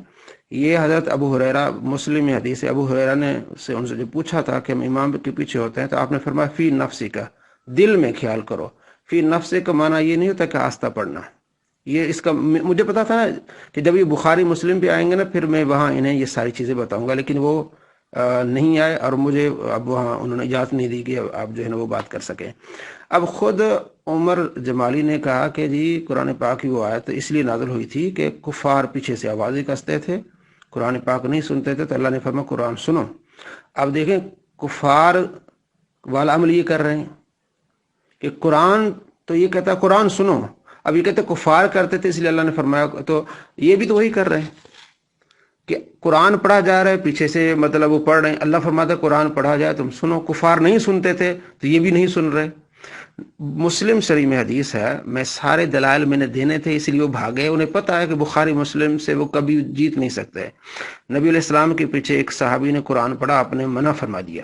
یہ حضرت ابو ہریرہ، مسلم میں حدیث ہے، ابو ہریرہ نے ان سے جو پوچھا تھا کہ ہم امام کے پیچھے ہوتے ہیں تو آپ نے فرمایا فی نفسی کا، دل میں خیال کرو. فی نفسی کا معنی یہ نہیں ہوتا کہ آہستہ پڑھنا. یہ اس کا مجھے پتا تھا کہ جب یہ بخاری مسلم پہ آئیں گے نا پھر میں وہاں انہیں یہ ساری چیزیں بتاؤں گا، لیکن وہ نہیں آئے اور مجھے اب وہاں انہوں نے اجازت نہیں دی کہ آپ جو ہے نا وہ بات کر سکیں. اب خود عمر جمالی نے کہا کہ جی قرآن پاک کی وہ آیت اس لیے نازل ہوئی تھی کہ کفار پیچھے سے آوازیں کستے تھے، قرآن پاک نہیں سنتے تھے، تو اللہ نے فرمایا قرآن سنو. اب دیکھیں کفار والا عمل یہ کر رہے ہیں کہ قرآن تو یہ کہتا ہے قرآن سنو، اب یہ کہتے کفار کرتے تھے اس لیے اللہ نے فرمایا، تو یہ بھی تو وہی کر رہے ہیں کہ قرآن پڑھا جا رہا ہے پیچھے سے، مطلب وہ پڑھ رہے ہیں، اللہ فرماتا ہے قرآن پڑھا جائے تم سنو. کفار نہیں سنتے تھے تو یہ بھی نہیں سن رہے. مسلم شریف میں حدیث ہے، میں سارے دلائل میں نے دینے تھے اس لیے وہ بھاگے. انہیں پتہ ہے کہ بخاری مسلم سے وہ کبھی جیت نہیں سکتے. نبی علیہ السلام کے پیچھے ایک صحابی نے قرآن پڑھا، آپ نے منع فرما دیا،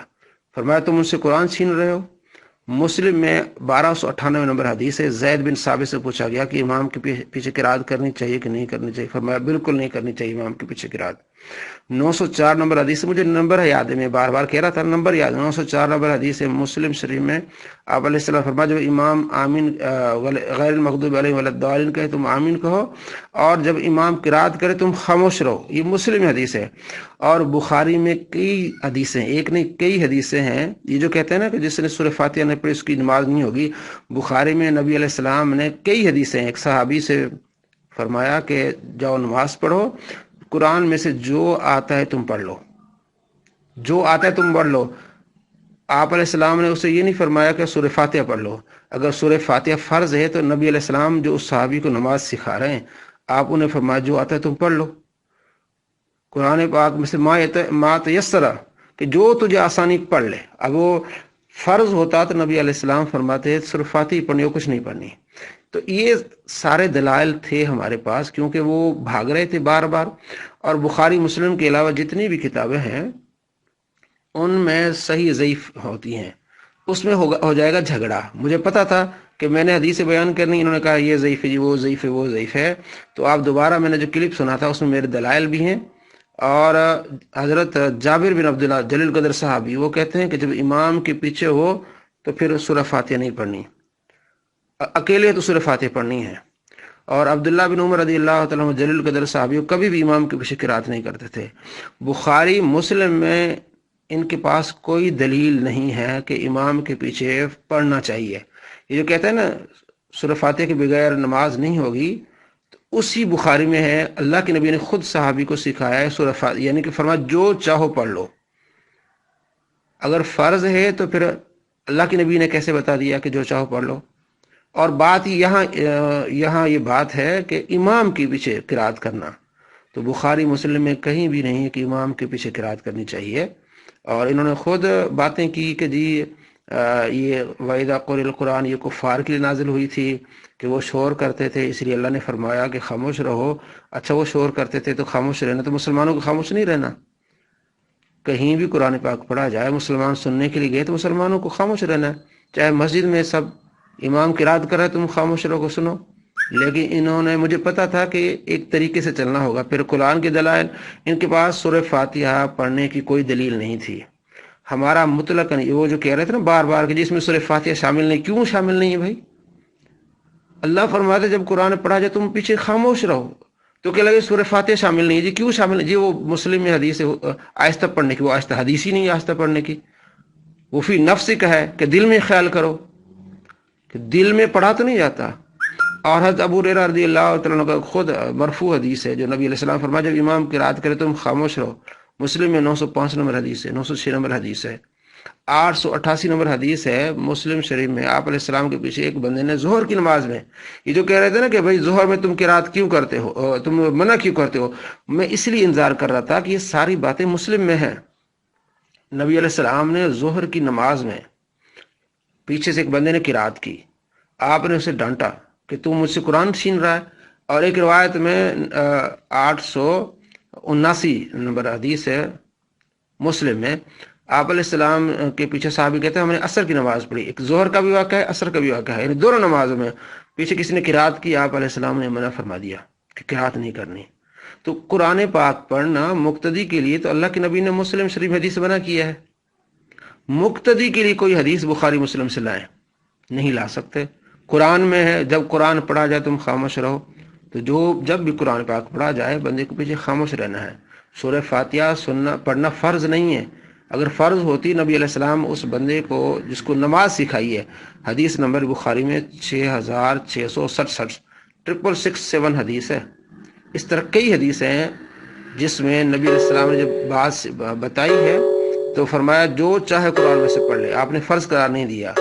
فرمایا تم ان سے قرآن چھین رہے ہو. مسلم میں 1298 نمبر حدیث ہے، زید بن ثابت سے پوچھا گیا کہ امام کے پیچھے قرات کرنی چاہیے کہ نہیں کرنی چاہیے، فرمایا بالکل نہیں کرنی چاہیے امام کے پیچھے قرات. 904 نمبر حدیث، مجھے نمبر یاد ہے، میں بار بار کہہ رہا تھا نمبر یاد. 904 نمبر حدیث ہے مسلم شریف میں، آپ علیہ السلام فرمایا جب امام آمین غیر المغضوب علیہم ولا الضالین کہے تم آمین کہو، اور جب امام قرات کرے تم خاموش رہو. یہ مسلم حدیث ہے. اور بخاری میں کئی حدیثیں، ایک نہیں کئی حدیثیں ہیں. یہ جو کہتے ہیں نا کہ جس نے سورہ فاتحہ نے پڑھی اس کی نماز نہیں ہوگی، بخاری میں نبی علیہ السلام نے کئی حدیثیں، ایک صحابی سے فرمایا کہ جاؤ نماز پڑھو، قرآن میں سے جو آتا ہے تم پڑھ لو، جو آتا ہے تم پڑھ لو. آپ علیہ السلام نے اسے یہ نہیں فرمایا کہ سورہ فاتحہ پڑھ لو. اگر سورہ فاتحہ فرض ہے تو نبی علیہ السلام جو اس صحابی کو نماز سکھا رہے ہیں، آپ انہیں فرمایا جو آتا ہے تم پڑھ لو. قرآن پاک میں سے ما تیسرا کہ جو تجھے آسانی پڑھ لے. اب وہ فرض ہوتا تو نبی علیہ السلام فرماتے صرف فاتحہ پڑھنی ہو، کچھ نہیں پڑھنی. تو یہ سارے دلائل تھے ہمارے پاس کیونکہ وہ بھاگ رہے تھے بار بار. اور بخاری مسلم کے علاوہ جتنی بھی کتابیں ہیں ان میں صحیح ضعیف ہوتی ہیں، اس میں ہو جائے گا جھگڑا. مجھے پتا تھا کہ میں نے حدیث بیان کرنی، انہوں نے کہا یہ ضعیف ہے جی، وہ ضعیف ہے، وہ ضعیف ہے. تو آپ دوبارہ میں نے جو کلپ سنا تھا اس میں میرے دلائل بھی ہیں. اور حضرت جابر بن عبداللہ جلیل قدر صحابی وہ کہتے ہیں کہ جب امام کے پیچھے ہو تو پھر سورہ فاتحہ نہیں پڑھنی، اکیلے تو سورہ فاتحہ پڑھنی ہے. اور عبداللہ بن عمر رضی اللہ تعالیٰ عنہ جلیل قدر صحابی کبھی بھی امام کے پیچھے قرات نہیں کرتے تھے. بخاری مسلم میں ان کے پاس کوئی دلیل نہیں ہے کہ امام کے پیچھے پڑھنا چاہیے. یہ جو کہتے ہیں نا سورہ فاتحہ کے بغیر نماز نہیں ہوگی، تو اسی بخاری میں ہے. اللہ کے نبی نے خود صحابی کو سکھایا ہے سورہ فاتحہ، یعنی کہ فرمایا جو چاہو پڑھ لو. اگر فرض ہے تو پھر اللہ کے نبی نے کیسے بتا دیا کہ جو چاہو پڑھ لو؟ اور بات یہاں یہ بات ہے کہ امام کے پیچھے قرات کرنا، تو بخاری مسلم میں کہیں بھی نہیں ہے کہ امام کے پیچھے قرات کرنی چاہیے. اور انہوں نے خود باتیں کی کہ جی یہ وَإِذَا قُرِئَ الْقُرْآنُ یہ کفار کے لیے نازل ہوئی تھی کہ وہ شور کرتے تھے، اس لیے اللہ نے فرمایا کہ خاموش رہو۔ اچھا وہ شور کرتے تھے تو خاموش رہنا، تو مسلمانوں کو خاموش نہیں رہنا؟ کہیں بھی قرآن پاک پڑھا جائے، مسلمان سننے کے لیے گئے تو مسلمانوں کو خاموش رہنا ہے۔ چاہے مسجد میں سب امام قرات کر رہے تم خاموش رہو سنو، لیکن انہوں نے، مجھے پتا تھا کہ ایک طریقے سے چلنا ہوگا۔ پھر قرآن کے دلائل، ان کے پاس سورہ فاتحہ پڑھنے کی کوئی دلیل نہیں تھی۔ ہمارا مطلق وہ جو کہہ رہے تھے نا بار بار کہ جس میں سورہ فاتحہ شامل نہیں، کیوں شامل نہیں ہے بھائی؟ اللہ فرماتے جب قرآن پڑھا جائے تم پیچھے خاموش رہو، تو کہ لگے سورہ فاتحہ شامل نہیں ہے جی، کیوں شامل نہیں جی؟ وہ مسلم میں حدیث ہے آہستہ پڑھنے کی، وہ آہستہ حدیث ہی نہیں ہے آہستہ پڑھنے کی، وہ فی نفس کا ہے کہ دل میں خیال کرو، کہ دل میں پڑھا تو نہیں جاتا۔ اور حضرت ابو ہریرہ رضی اللہ تعالیٰ عنہ کا خود مرفوع حدیث ہے جو نبی علیہ السلام فرمایا جب امام قرات کرے تم خاموش رہو۔ مسلم میں 905 نمبر حدیث ہے، 906 نمبر حدیث ہے، 888 نمبر حدیث ہے مسلم شریف میں۔ آپ علیہ السلام کے پیچھے ایک بندے نے ظہر کی نماز میں، یہ جو کہہ رہے تھے نا کہ بھائی ظہر میں تم قرات کیوں کرتے ہو، تم منع کیوں کرتے ہو، میں اس لیے انتظار کر رہا تھا کہ یہ ساری باتیں مسلم میں ہیں۔ نبی علیہ السلام نے ظہر کی نماز میں پیچھے سے ایک بندے نے قرات کی، آپ نے اسے ڈانٹا کہ تم مجھ سے قرآن چھین رہا ہے۔ اور ایک روایت میں 879 نمبر حدیث ہے مسلم میں، آپ علیہ السلام کے پیچھے صحابی کہتے ہیں ہم نے عصر کی نماز پڑھی، ایک ظہر کا بھی واقعہ ہے عصر کا بھی واقعہ ہے، یعنی دونوں نمازوں میں پیچھے کسی نے قرات کی، آپ علیہ السلام نے منع فرما دیا کہ قرات نہیں کرنی۔ تو قرآن پاک پڑھنا مقتدی کے لیے تو اللہ کے نبی نے مسلم شریف حدیث منع کیا ہے، مقتدی کے لیے کوئی حدیث بخاری مسلم سے لائیں، نہیں لا سکتے۔ قرآن میں ہے جب قرآن پڑھا جائے تم خاموش رہو، تو جب بھی قرآن پاک پڑھا جائے بندے کو پیچھے خاموش رہنا ہے۔ سورہ فاتحہ پڑھنا فرض نہیں ہے، اگر فرض ہوتی نبی علیہ السلام اس بندے کو جس کو نماز سکھائی ہے، حدیث نمبر بخاری میں 6667 6667 حدیث ہے۔ اس طرح کئی حدیثیں ہیں جس میں نبی علیہ السلام نے جب بات بتائی ہے تو فرمایا جو چاہے قرآن میں سے پڑھ لے، آپ نے فرض قرار نہیں دیا۔